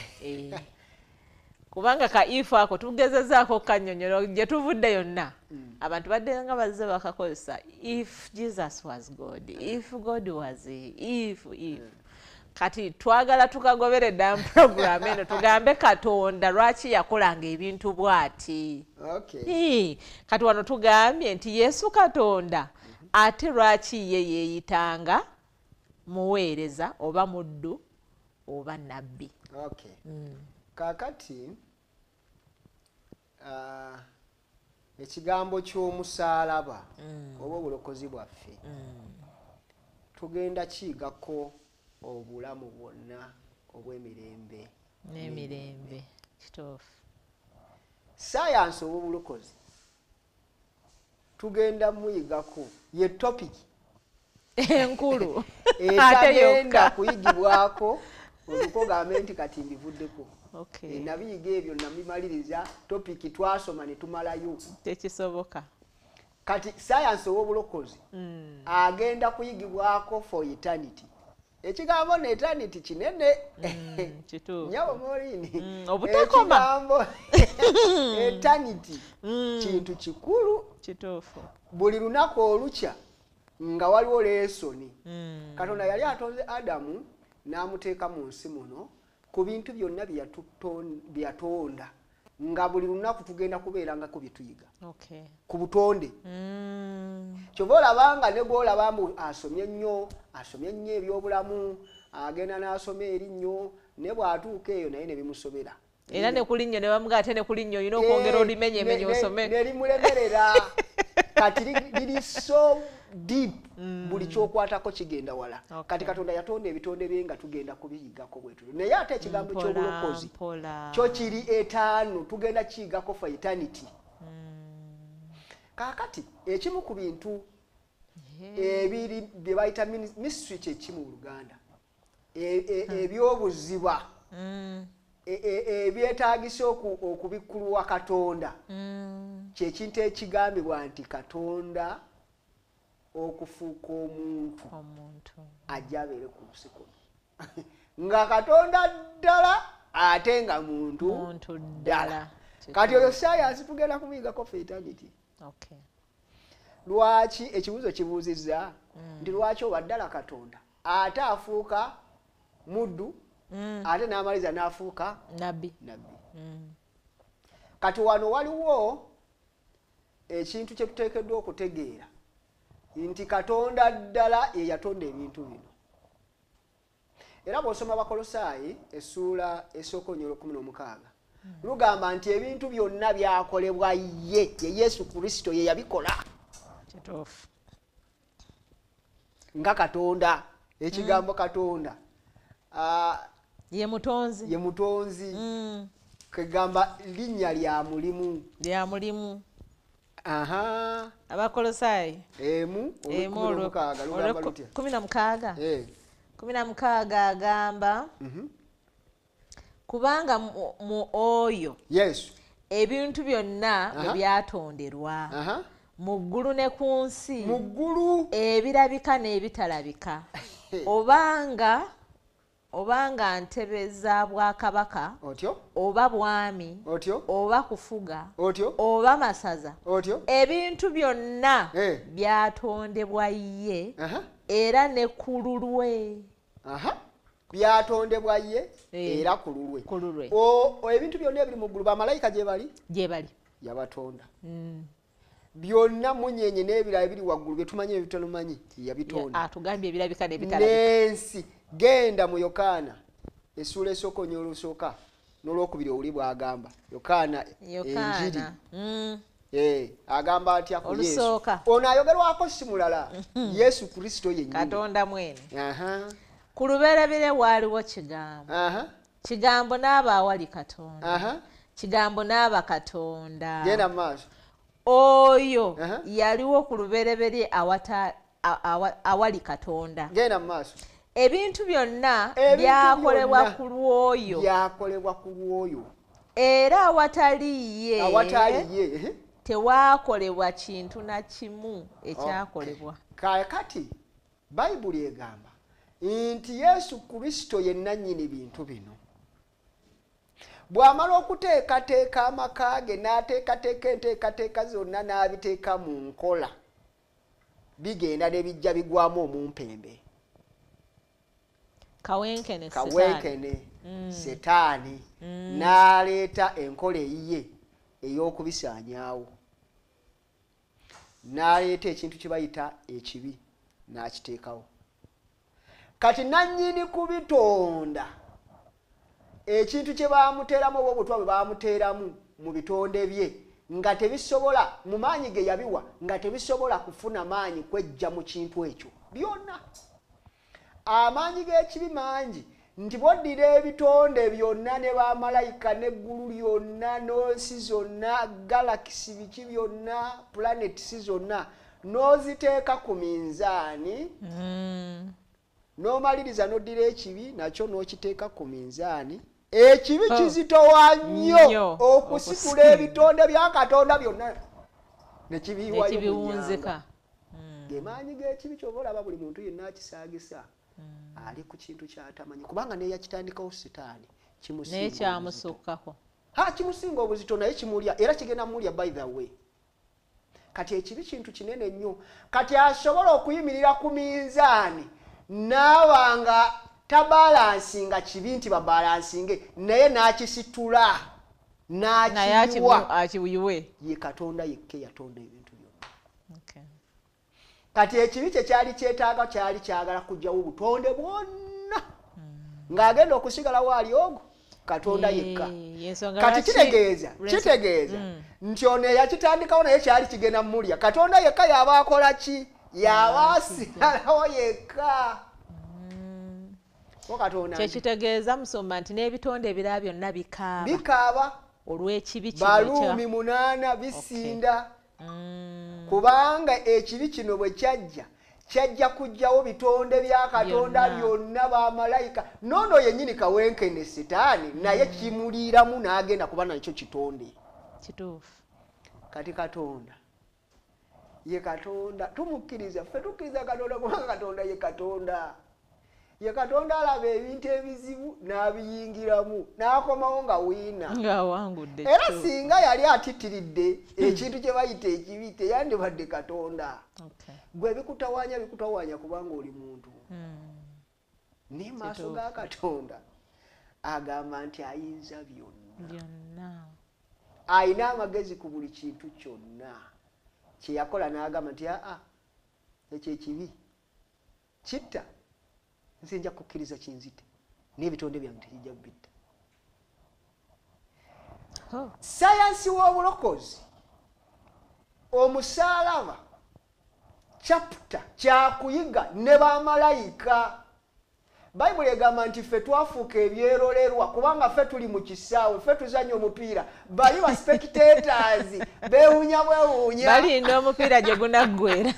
S1: Kubanga ka ifu ako tugezezaako kannyonnyola gye tuvudde yonna abantu badde nga bazze bakakozesa if Jesus was God, if God was if kati twagala tukagobere dda mu programu eno tugambe Katonda lwaki yakolanga ebintu bw'ati.
S2: Okay.
S1: Kati wano tugambye nti Yesu Katonda ate lwaki ye yeeyitanga muweereza oba muddu oba nabbi.
S2: Okay. Kakati ekigambo ky'omusaalaba oba obulokozi bwaffe tugenda kiyigako obulamu bwonna obw'emirembe
S1: n'emirembe. Kituufu.
S2: Sayansi oba obulokozi tugenda muyigako ye topiki
S1: enkulu
S2: etagenda kuyigibwako olukogambe nti kati mbivuddeko.
S1: Okay.
S2: Nabiyiga ebyo nabimaliriza topiki twasoma ne tumalayo.
S1: Tekisoboka.
S2: Kati sayansi owobulokozi agenda kuyigibwako for eternity. Ekigambo ne eternity kinene.
S1: Kituufu.
S2: Nyabo molini.
S1: Obutakoma.
S2: Ekigambo eternity kintu kikulu.
S1: Kituufu.
S2: Buli lunaku olukya nga waliwo leesoni. Katonda yali atonze Adamu n'amuteeka mu nsi muno ku bintu byonna byatonda nga buli lunaku tugenda kubeerangako bye tuyiga.
S1: Okay.
S2: Ku butonde. Kyova olabanga ne gw'olaba mbu asomye nnyo ebyobulamu, agenda n'asoma erinnyo, ne bw'atuuka eyo naye ne bimusobera
S1: era ne kulinnyo ne bamugaa ate ne kulinnyo olina okwongera olimenyemenye osome
S2: ne limulemerera kati liri so deep buli kyokwatako kigenda wala kati Katonda yatonda ebitonde bye nga tugenda kubiyigako bwetulo naye ate ekigambo ky'obulokozi kyo kiri etaano tugenda kiyigako for eternity kaakati ekimu ku bintu ebiri bye bayita mystery kyekimu mu Luganda ebyobuziba ebyetaagisa okubikkulwa Katonda kyekintu ekigambibwa nti Katonda okufuuka omuntu ajja abeere ku nsi kuno nga Katonda ddala ate nga muntu ddala kati oyo sayansi tugenda kumuyigako for eternity. Lwaki ekibuuzo kibuuzizza nti lwaki oba ddala Katonda ate afuuka muddu ate n'amaliza n'afuuka
S1: nabbi.
S2: Kati wano waliwo ekintu kye tuteekeddwa okutegeera nti Katonda ddala ye yatonda ebintu bino. Era bw'osoma Abakolosaayi essuula esooka 16 lugamba nti ebintu byonna byakolebwa ye Yesu Kristo ye yabikola nga Katonda. Ekigambo Katonda
S1: ye mutonzi kegamba linnya lya mulimu. Abakolosaayi 16 agamba kubanga mu oyo ebintu byonna bwe byatonderwa mu ggulu ne ku nsi ebirabika n'ebitalabika obanga ntebe za bwakabaka oba bwami oba kufuga oba masaza ebintu byonna byatondebwa ye era ne ku lulwe.
S2: Byatondebwa ye era ku lulwe. Ebintu byonna ebiri mu ggulu bamalayika gye bali yabatonda. Byonna munyenye n'ebirala ebiri waggulu bye tumanyi ebitalumanyi yabitonda.
S1: Atugambye ebirabika n'ebitalabika.
S2: N'ensi genda mu Yokaana essuula esooka olusooka n'olwokubiri owuli bw'agamba Yokaana enjiri agamba atya ku Yesu ono ayogerwako si mulala Yesu Kristo yennyini
S1: Katonda mwene. Ku lubereberye waaliwo kigambo. Kigambo n'aba awali Katonda. Kigambo n'aba Katonda.
S2: Genda mu maaso.
S1: Oyo yaliwo ku lubereberye awali Katonda.
S2: Genda mu maaso.
S1: Ebintu byonna byakolebwa ku lw'oyo. Era awatali ye tewaakolebwa kintu na kimu ekyakolebwa.
S2: Kati Bayibuli egamba nti Yesu Kristo ye nannyini bintu bino. Bw'amala okuteekateeka amaka ge n'ateekateeka enteekateeka zonna n'abiteeka mu nkola bigenda ne bijja bigwamu omumpembe.
S1: Kawenkene
S2: Setaani n'aleeta enkola eyiye ey'okubisaanyaawo. N'aleeta ekintu kye bayita ekibi n'akiteekawo. Kati nannyini kubitonda ekintu kye baamuteeramu oba obutwa bwe baamuteeramu mu bitonde bye nga tebisobola mu maanyi ge yabiwa nga tebisobola kufuna maanyi kwejja mu kintu ekyo byonna. Amaanyi g'ekibi mangi nti boddira ebitonde byonna ne bamalayika n'eggulu lyonna n'ensi zonna galakisi biki byonna planetisi zonna n'oziteeka ku minzaani n'omaliriza n'oddira ekibi nakyo n'okiteeka ku minzaani. Ekibi kizitowa nnyo okusitula ebitonde bya Katonda byonna ne kibiwunzika. Ge maanyi g'ekibi ky'oba olaba buli muntu yenna akisaagisa ali ku kintu ky'atamanyi kubanga naye yakitandikawo Setaani
S1: kyamusukkako
S2: kimusinga obuzito naye kimulya era kigenda mulya by the way. Kati ekibi kintu kinene nnyo kati asobola okuyimirira ku minzaani n'abanga tabalansinga kibi nti babalansinge naye n'akisitula
S1: n'akiwiwe
S2: ye Katonda yekke yatonda ebintu byonna. Kati ekibi kye kyali kyetaaga kyali kyagala kujjawo obutonde bwonna ng'agenda okusigala waali ogwo Katonda yekka. Kati kitegeeza nti ono eyakitandikawo naye kyali kigenda mulya. Katonda yekka yaba akola ki? Yaba asigalawo yekka.
S1: Kyekitegeeza Musumba nti n'ebitonde ebirala byonna
S2: bikaaba
S1: olw'ekibi kino
S2: Baluumi 8 bisinda. Kubanga ekibi kino bwe kyajja kujjawo bitonde bya Katonda byonna bamalayika. Nono yennyini kawenkene Setaani naye kimuliiramu n'agenda kuba nakyo kitonde.
S1: Kituufu.
S2: Kati Katonda ye Katonda tumukkiriza ffe tukkiriza Katonda kubanga Katonda ye Katonda. Ye Katonda alaba ebintu ebizibu n'abiyingiramu n'akomawo nga wiina.
S1: Ng'awangudde.
S2: Era singa yali atitiridde ekintu kye bayita ekibi teyandibadde Katonda. Gwe bikutawaanya kubanga oli muntu. Ne maaso ga Katonda agamba nti ayinza byonna. Ayina amagezi ku buli kintu kyonna. Kye yakola n'agamba nti ekyo ekibi kitta. Nze nja kukkiriza kinzite n'ebitonde byange tekijja kubitta. Sayansi w'obulokozi omusaalaba chapter kyakuyiga ne bamalayika. Bayibuli egamba nti ffe twafuuka ebyerolerwa kubanga ffe tuli mu kisaawe ffe tuzannya omupiira bali ba spectators beewuunya
S1: balinda omupiira gye gunaggwera.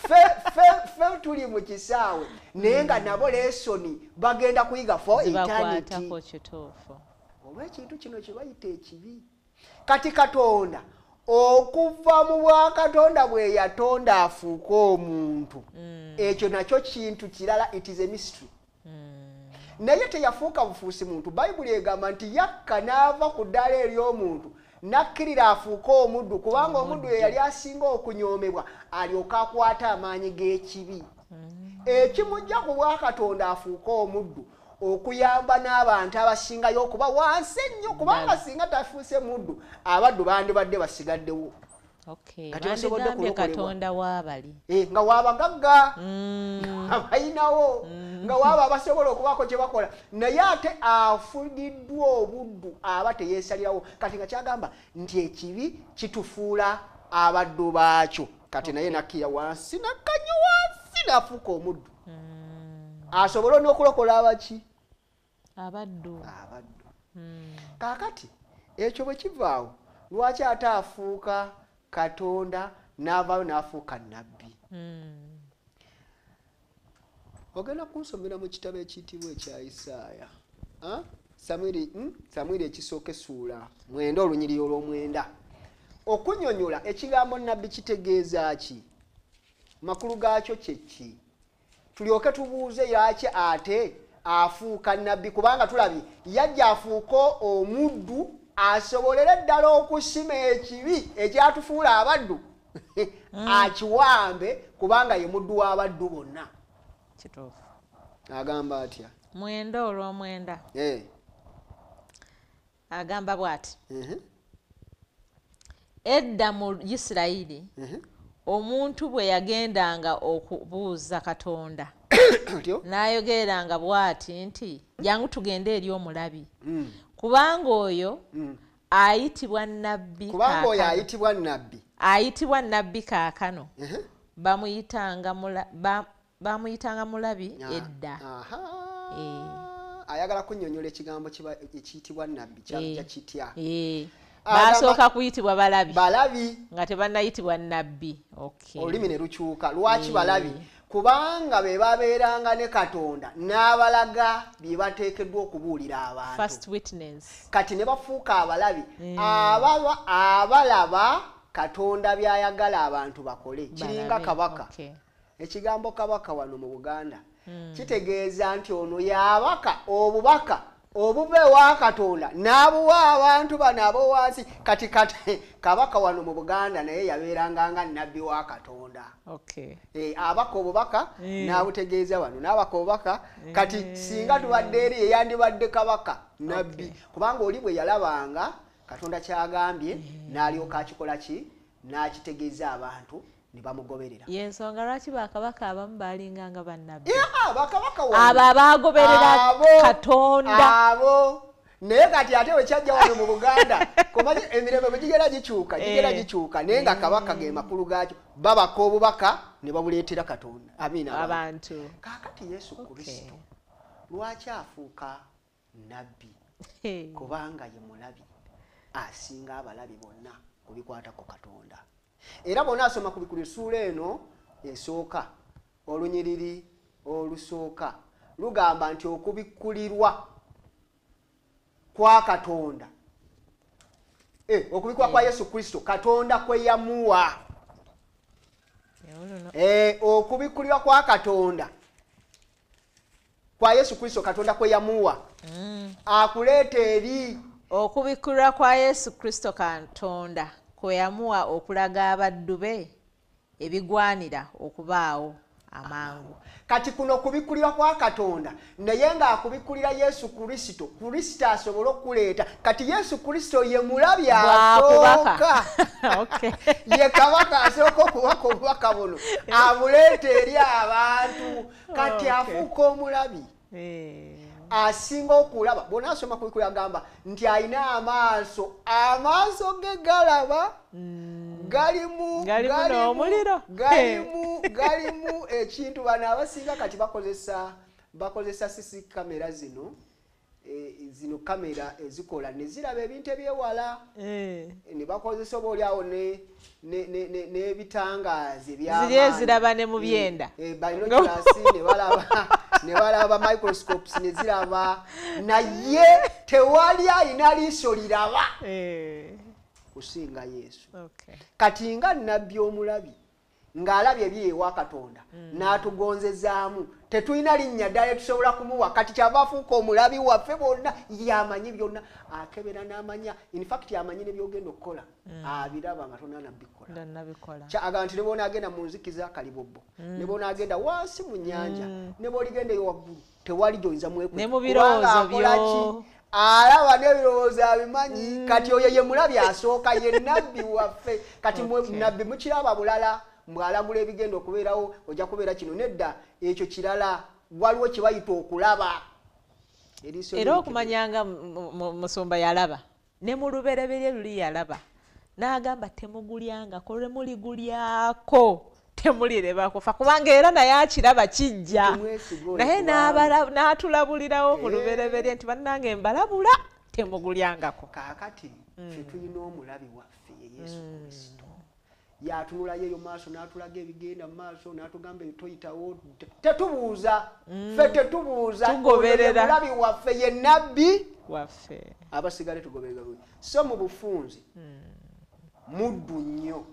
S2: Fe tuli mu kisaawe naye nga nabo lesoni bagenda kuyiga for eternity. Olw'ekintu kino kye bayita ekibi. Kati Katonda okuva mu bwakatonda bwe yatonda afuuka omuntu ekyo nakyo kintu kirala, it is a mystery. Naye teyafuuka bufuusi muntu. Bayibuli egamba nti yakka n'ava ku ddala ery'omuntu nakkirira afuuka omuddu kubanga omuddu ye yali asinga okunyoomebwa alyoka akwata amaanyi g'ekibi. Ekimujja ku bwakatonda afuuka omuddu okuyamba n'abantu abasingayo okuba wansi ennyo kubanga singa tafuuse muddu abaddu bandibadde basigaddewo.
S1: Bandigambye Katonda waabali.
S2: Nga waabagagga abayinawo nga waaba abasobola okubaako kye bakola naye ate afugiddwa obuddu aba teyeesalirawo. Kati nga kyagamba nti ekibi kitufuula abaddu baakyo. Kati naye nakkira wansi nakkanyo wansi n'afuuka omuddu asobole n'okulokola abaki?
S1: Abaddu.
S2: Kaakati ekyo bwe kivaawo lwaki ate afuuka Katonda n'avaayo n'afuuka nnabbi? Ogenda kunsomera mu kitabo ekiyitibwa ekya Isaaya Samwiri ekisooka essuula 9 olunyiriri olw'omwenda okunnyonnyola ekigambo nnabbi kitegeeza ki? Makulu gaakyo kye ki? Tulyoke tubuuze lwaki ate afuuka nnabbi kubanga tulabye yajja afuuka omuddu asobolere ddala okusima ekibi ekyatufuula abaddu akiwambe kubanga ye muddu w'abaddu bonna.
S1: Kituufu.
S2: Agamba atya?
S1: 9 olw'omwenda. Agamba bw'ati. Edda mu Isirayiri omuntu bwe yagendanga okubuuza Katonda n'ayogeranga bw'ati nti jangu tugende eri omulabi kubanga oyo ayitibwa nnabbi.
S2: Kubanga oyo ayitibwa nnabbi.
S1: Ayitibwa nnabbi kaakano bamuyitanga mulabi edda.
S2: Ayagala kunnyonnyola ekigambo ekiyitibwa nnabbi kyajja kitya?
S1: Basooka kuyitibwa balabi.
S2: Balabi
S1: nga tebannayitibwa nnabbi.
S2: Olulimi ne lukyuka. Lwaki balabi? Kubanga be babeeranga ne Katonda n'abalaga bye bateekeddwa okubuulira abantu.
S1: First witness.
S2: Kati ne bafuuka abalabi abalaba Katonda by'ayagala abantu bakole. Kiringa kabaka. Ekigambo kabaka wano mu Buganda kitegeeza nti ono yabaka obubaka obube wa Katonda n'abuwa abantu bano abo wansi. Kati kabaka wano mu Buganda naye yabeeranga nga nnabbi wa Katonda. Abaka obubaka n'abutegeeza wano n'abaka obubaka. Kati singa tubadde eri yandibadde kabaka nnabbi kubanga oli bwe yalabanga Katonda kyagambye n'alyoka akikola ki? N'akitegeeza abantu ne bamugoberera.
S1: Yensonga lwaki bakabaka abamu balinganga bannabbi.
S2: Bakabaka
S1: abo abagoberera Katonda.
S2: Abo naye kati ate wekyajja wano mu Buganda komanyi emirembe bwe gigera gikyuka naye nga kabaka ge makulu gaakyo babaka obubaka ne babuleetera Katonda
S1: abantu.
S2: Kaakati Yesu Kristo lwaki afuuka nabbi? Kubanga ye mulabi asinga abalabi bonna kubikwatako Katonda. Era bonna asoma ku ssuula eno esooka olunyiriri olusooka lugamba nti okubikkulirwa kwa Katonda, okubikwa kwa Yesu Kristo Katonda kwe yamuwa. Okubikkulirwa kwa Katonda kwa Yesu Kristo Katonda kwe yamuwa akuleeta eri.
S1: Okubikkulirwa kwa Yesu Kristo Katonda kwe yamuwa okulaga abaddu be ebigwanira okubaawo amangu.
S2: Kati kuno kubikkulirwa kwa Katonda naye nga akubikkulira Yesu Kristo, Kristo asobola okuleeta. Kati Yesu Kristo ye mulabi asooka. Ye kabaka asooka okubaka obubaka buno abuleeta eri abantu. Kati afuuka omulabi asinga okulaba. Bonna asoma kubikkulira agamba nti alina amaaso ge galaba galimu ekintu. Bano abasinga kati bakozesa sisi kamera zino kamera ezikola ne ziraba ebintu ebyewala ne bakozesa obaoliawo n'ebitangaazi
S1: ziri eziraba ne mu byenda
S2: ne balaba microscopes ne ziraba naye tewali alina liiso liraba kusinga Yesu. Kati nga nnabbi omulabi ng'alabye ebyewa Katonda n'atugonzezaamu tetulina linnya ddala tusobola kumuwa. Kati kyava afuuka omulabi waffe bonna yamanyi byonna akebera n'amanya. In fact amanyi ne byogenda okukola abiraba nga tonanabikola. Agamba nti ne boona agenda mu nzikiza kalibobbo ne boona agenda wansi mu nnyanja ne booligenda eyo waggulu tewali gy'oyinza
S1: ne mu birowoozo byo
S2: alaba n'ebirowoozo abimanyi. Kati oyo ye mulabi asooka ye nabbi waffe. Kati nabbi mukiraba bulala mbwalagula ebigenda okubeerawo ojja kubeera kino nedda ekyo kirala waliwo kye bayita okulaba
S1: era okumanyanga musumba yalaba ne mu lubereberye luli yalaba n'agamba temugulyangako lwe muligulyako temulirebako fa kubanga era naye akiraba kijja naye n'atulabulirawo mu lubereberye nti bannange mbalabula temugulyangako.
S2: Kaakati ffe tulina omulabi waffe ye Yesu Kristo yatunula yeyo maaso n'atulaga ebigenda mu maaso n'atugamba toyitawo tetubuuza ffe tetubuuza
S1: tugoberera
S2: mulabi waffe ye nabbi
S1: waffe
S2: abasigale tugoberera bulungi. So mu bufunzi muddu nnyo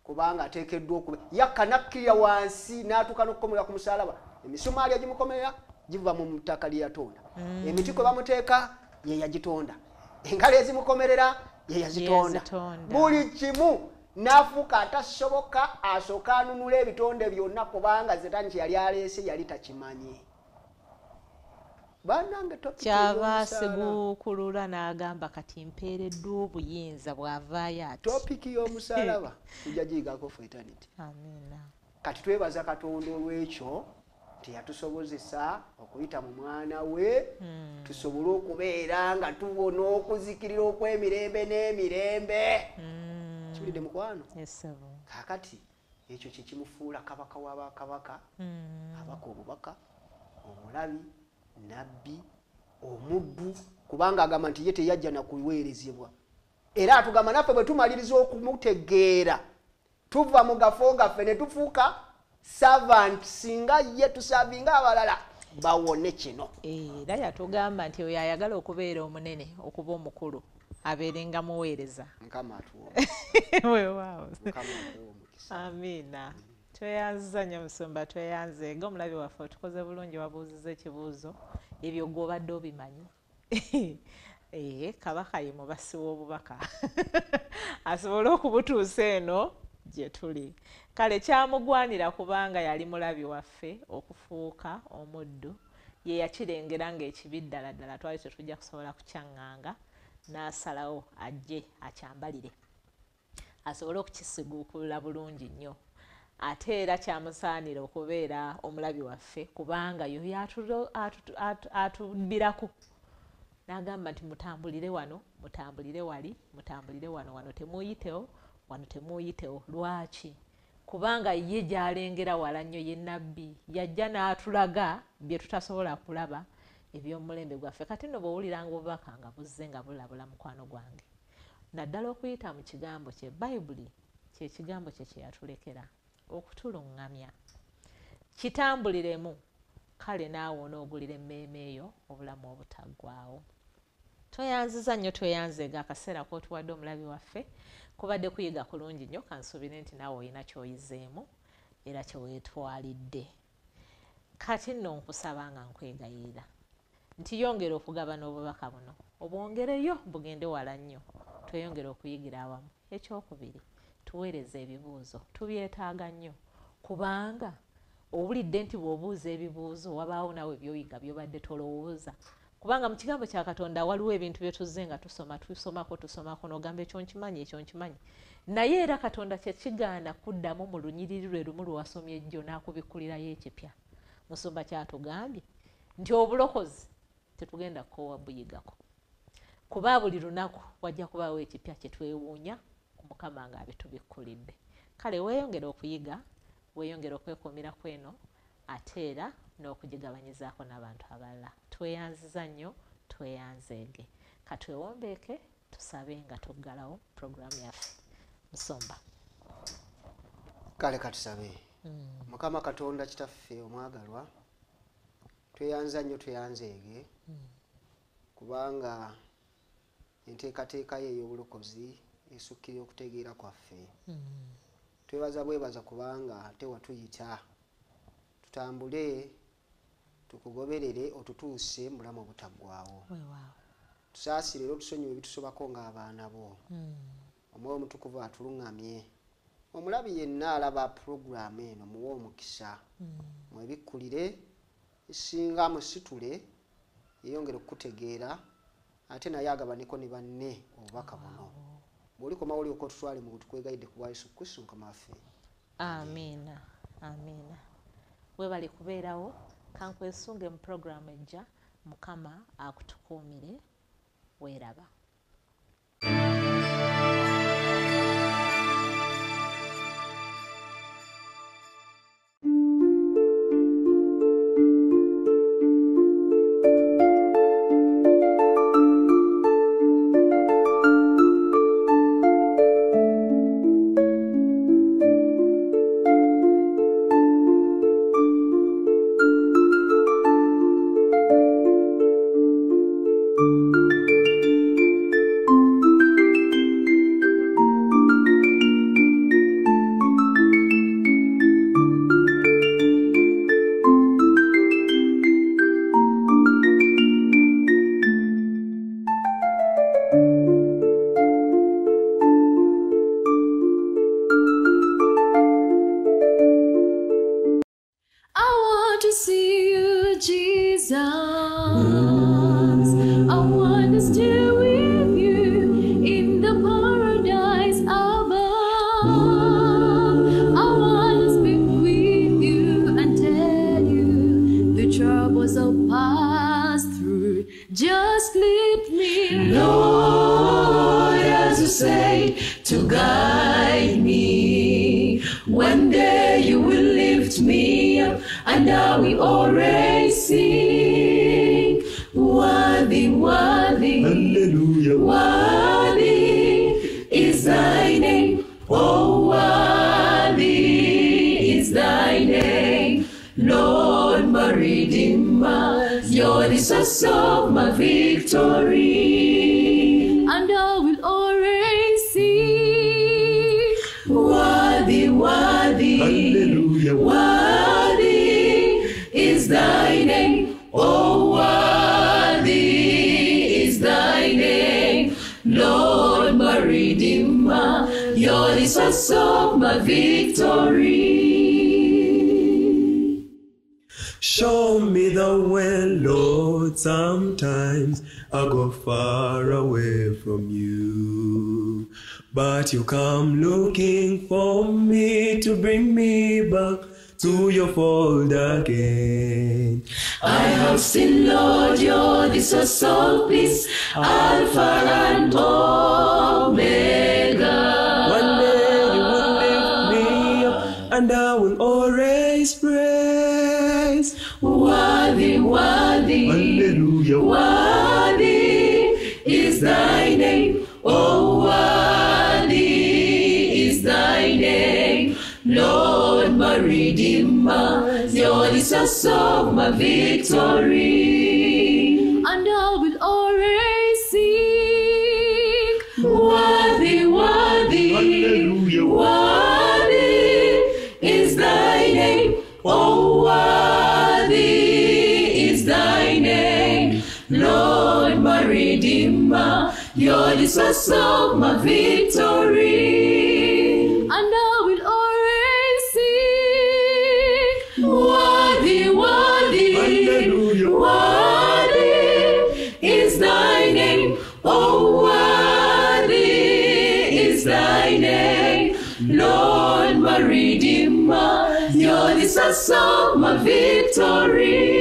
S2: kubanga ateekeddwa okuba yakkanakkirira wansi n'atuuka n'okukomera ku musalaba. Emisumaali egimukomerera giva mu ttaka lye yatonda. Emiti kwe bamuteeka ye yagitonda. Engalo ezimukomerera ye yazitonda. Buli kimu n'afuuka atasoboka asooka anunula ebitonde byonna kubanga Setaani kye yali aleese yali takimanyi.
S1: Kyava asigukulula n'agamba kati mpeereddwa obuyinza bw'avaayo ati.
S2: Topiki y'omusalaba tujja giyigako for eternity.
S1: Amiina.
S2: Kati twebaza Katonda olw'ekyo teyatusobozesa okuyita mu mwana we tusobole okubeera nga tubona okuzikirira okw'emirembe n'emirembe. Kiwulidde mukwano? Kaakati ekyo kye kimufuula kabaka w'abakabaka, abaka obubaka, omulabi, nabbi, omuddu, kubanga agamba nti ye teyajja na kuweerezebwa. Era atugamba naffe bwe tumaliriza okumutegeera tuva mu gafo gaffe ne tufuuka servant singa ye tusavinga abalala bawone kino.
S1: Era yatugamba nti oyo ayagala okubeera omunene okuba omukulu abeerenga muweereza.
S2: Mukama atuwa.
S1: Weewaawo. Amiina. Tweyanza nnyo musumba tweyanze ng'omulabi waffe otukoze bulungi wabuuziza ekibuuzo ebyo gw'obadde obimanyi. Kabaka ye mubasi w'obubaka asobole okubutuusa eno gye tuli. Kale kyamugwanira kubanga yali mulabi waffe okufuuka omuddu ye yakirengera ng'ekibi ddala ddala twali tetujja kusobola kukyaŋŋanga n'asalawo ajje akyambalire asobole okukisiguukulula bulungi nnyo. Ate era kyamusaanira okubeera omulabi waffe kubanga yoyo atubbirako n'agamba nti mutambulire wano, mutambulire wali, mutambulire wano, wano temuyitewo, wano temuyitewo. Lwaki? Kubanga ye gy'alengera wala nnyo, ye nnabbi yajja n'atulaga bye tutasobola kulaba eby'omulembe gwaffe. Kati nno bw'owuliranga obubaka nga buzze nga bulabula mukwano gwange, naddala okuyita mu kigambo kye, Bayibuli kye kigambo kye kye yatulekera okutuluŋŋamya kitambuliremu, kale naawe onoogulira emmeeme eyo obulamu obutaggwaawo. Tweyanziza nnyo, tweyanzeega akaseera k'otuwadde omulabi waffe. Kubadde kuyiga kulungi nnyo, kansuubire nti naawe olina ky'oyizeemu era kyeweetwalidde. Kati nno nkusaba nga nkwegayirira nti yongera okugabana obubaka buno, obwongereyo bugende wala nnyo, tweyongere okuyigira awamu. Ekyokubiri, tuweereze ebibuuzo, tubyetaaga nnyo kubanga owulidde nti bw'obuuza ebibuuzo wabaawo nawe by'oyiga by'obadde tolowooza. Kubanga mu kigambo kya Katonda waliwo ebintu bye tuzze nga tusomako n'ogamba ekyo nkimanyi, ekyo nkimanyi. Naye era Katonda kye kigaana kuddamu mu lunyiriri lwe lumu lwe wasomye ejjo n'akubikkulirayo ekipya. Musumba kyatugambye nti obulokozi tetugenda kukoowa buyigako, kuba buli lunaku wajja kubaawo ekipya kye twewuunya ku Mukama nga abitubikkulidde. Kale weeyongere okuyiga, weeyongere okwekuumira kweno, ate era n'okugigabanyizaako n'abantu abalala. Tweyanziza nnyo, tweyanzeege. Katwewombeeke, tusabe nga tuggalawo puroguramu yaffe. Musumba.
S2: Kale katusabe. Mukama Katonda kitaffe omwagalwa, tweyanza nnyo, tweyanzeege kubanga enteekateeka ye ey'obulokozi esukkira okutegeera kwaffe. Twebaza bwebaza kubanga tewatuyita tutambule tukugoberere otutuuse mulamu obutaggwaawo. Tusaasire era otusonyiwe ebitusobako ng'abaana bo. Omwoyo omutukuvu atuluŋŋamye. Omulabi yenna alaba puroguramu eno muwe omukisa, mwebikkulire, esinga musitule, yeeyongere okukutegeera, ate naye agabaneko ne banne obubaka buno. Bw'olikoma olyoka otutwale mu butukwegayidde ku bwa Yesu Kristo Mukama waffe. Amiina,
S1: amiina. Weebale kubeerawo, kankwesunge mu puroguramu ejja. Mukama akutukuumire. Weeraba.
S5: Show me the way, Lord. Sometimes I go far away from you. but you come looking for me to bring me back to your fold again.
S6: I have seen, Lord, you're the source of bliss, Alpha and Omega.
S5: One day you will lift me up, and I will always praise.
S6: Worthy, worthy,
S5: Hallelujah.
S6: worthy is thy name. Oh, worthy is thy name. Lord, my Redeemer, you're the source of my victory. And I will always sing, worthy, worthy,
S5: Hallelujah.
S6: worthy is thy name. Oh, worthy is thy name. Lord, my Redeemer, you're the source of my victory. And I will always sing, worthy, worthy,
S5: Hallelujah.
S6: worthy is thy name. Oh, worthy is thy name. Lord, my Redeemer, you're the source of my victory.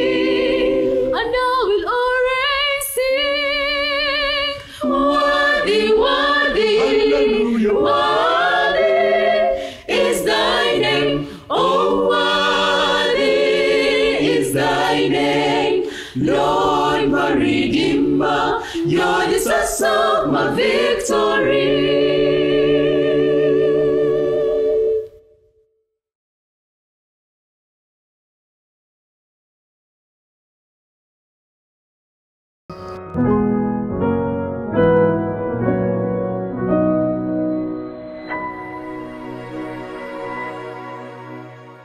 S6: And I will always sing, worthy, worthy,
S5: Hallelujah.
S6: worthy is thy name. Oh, worthy is thy name. Lord, my Redeemer, you're the source of my victory.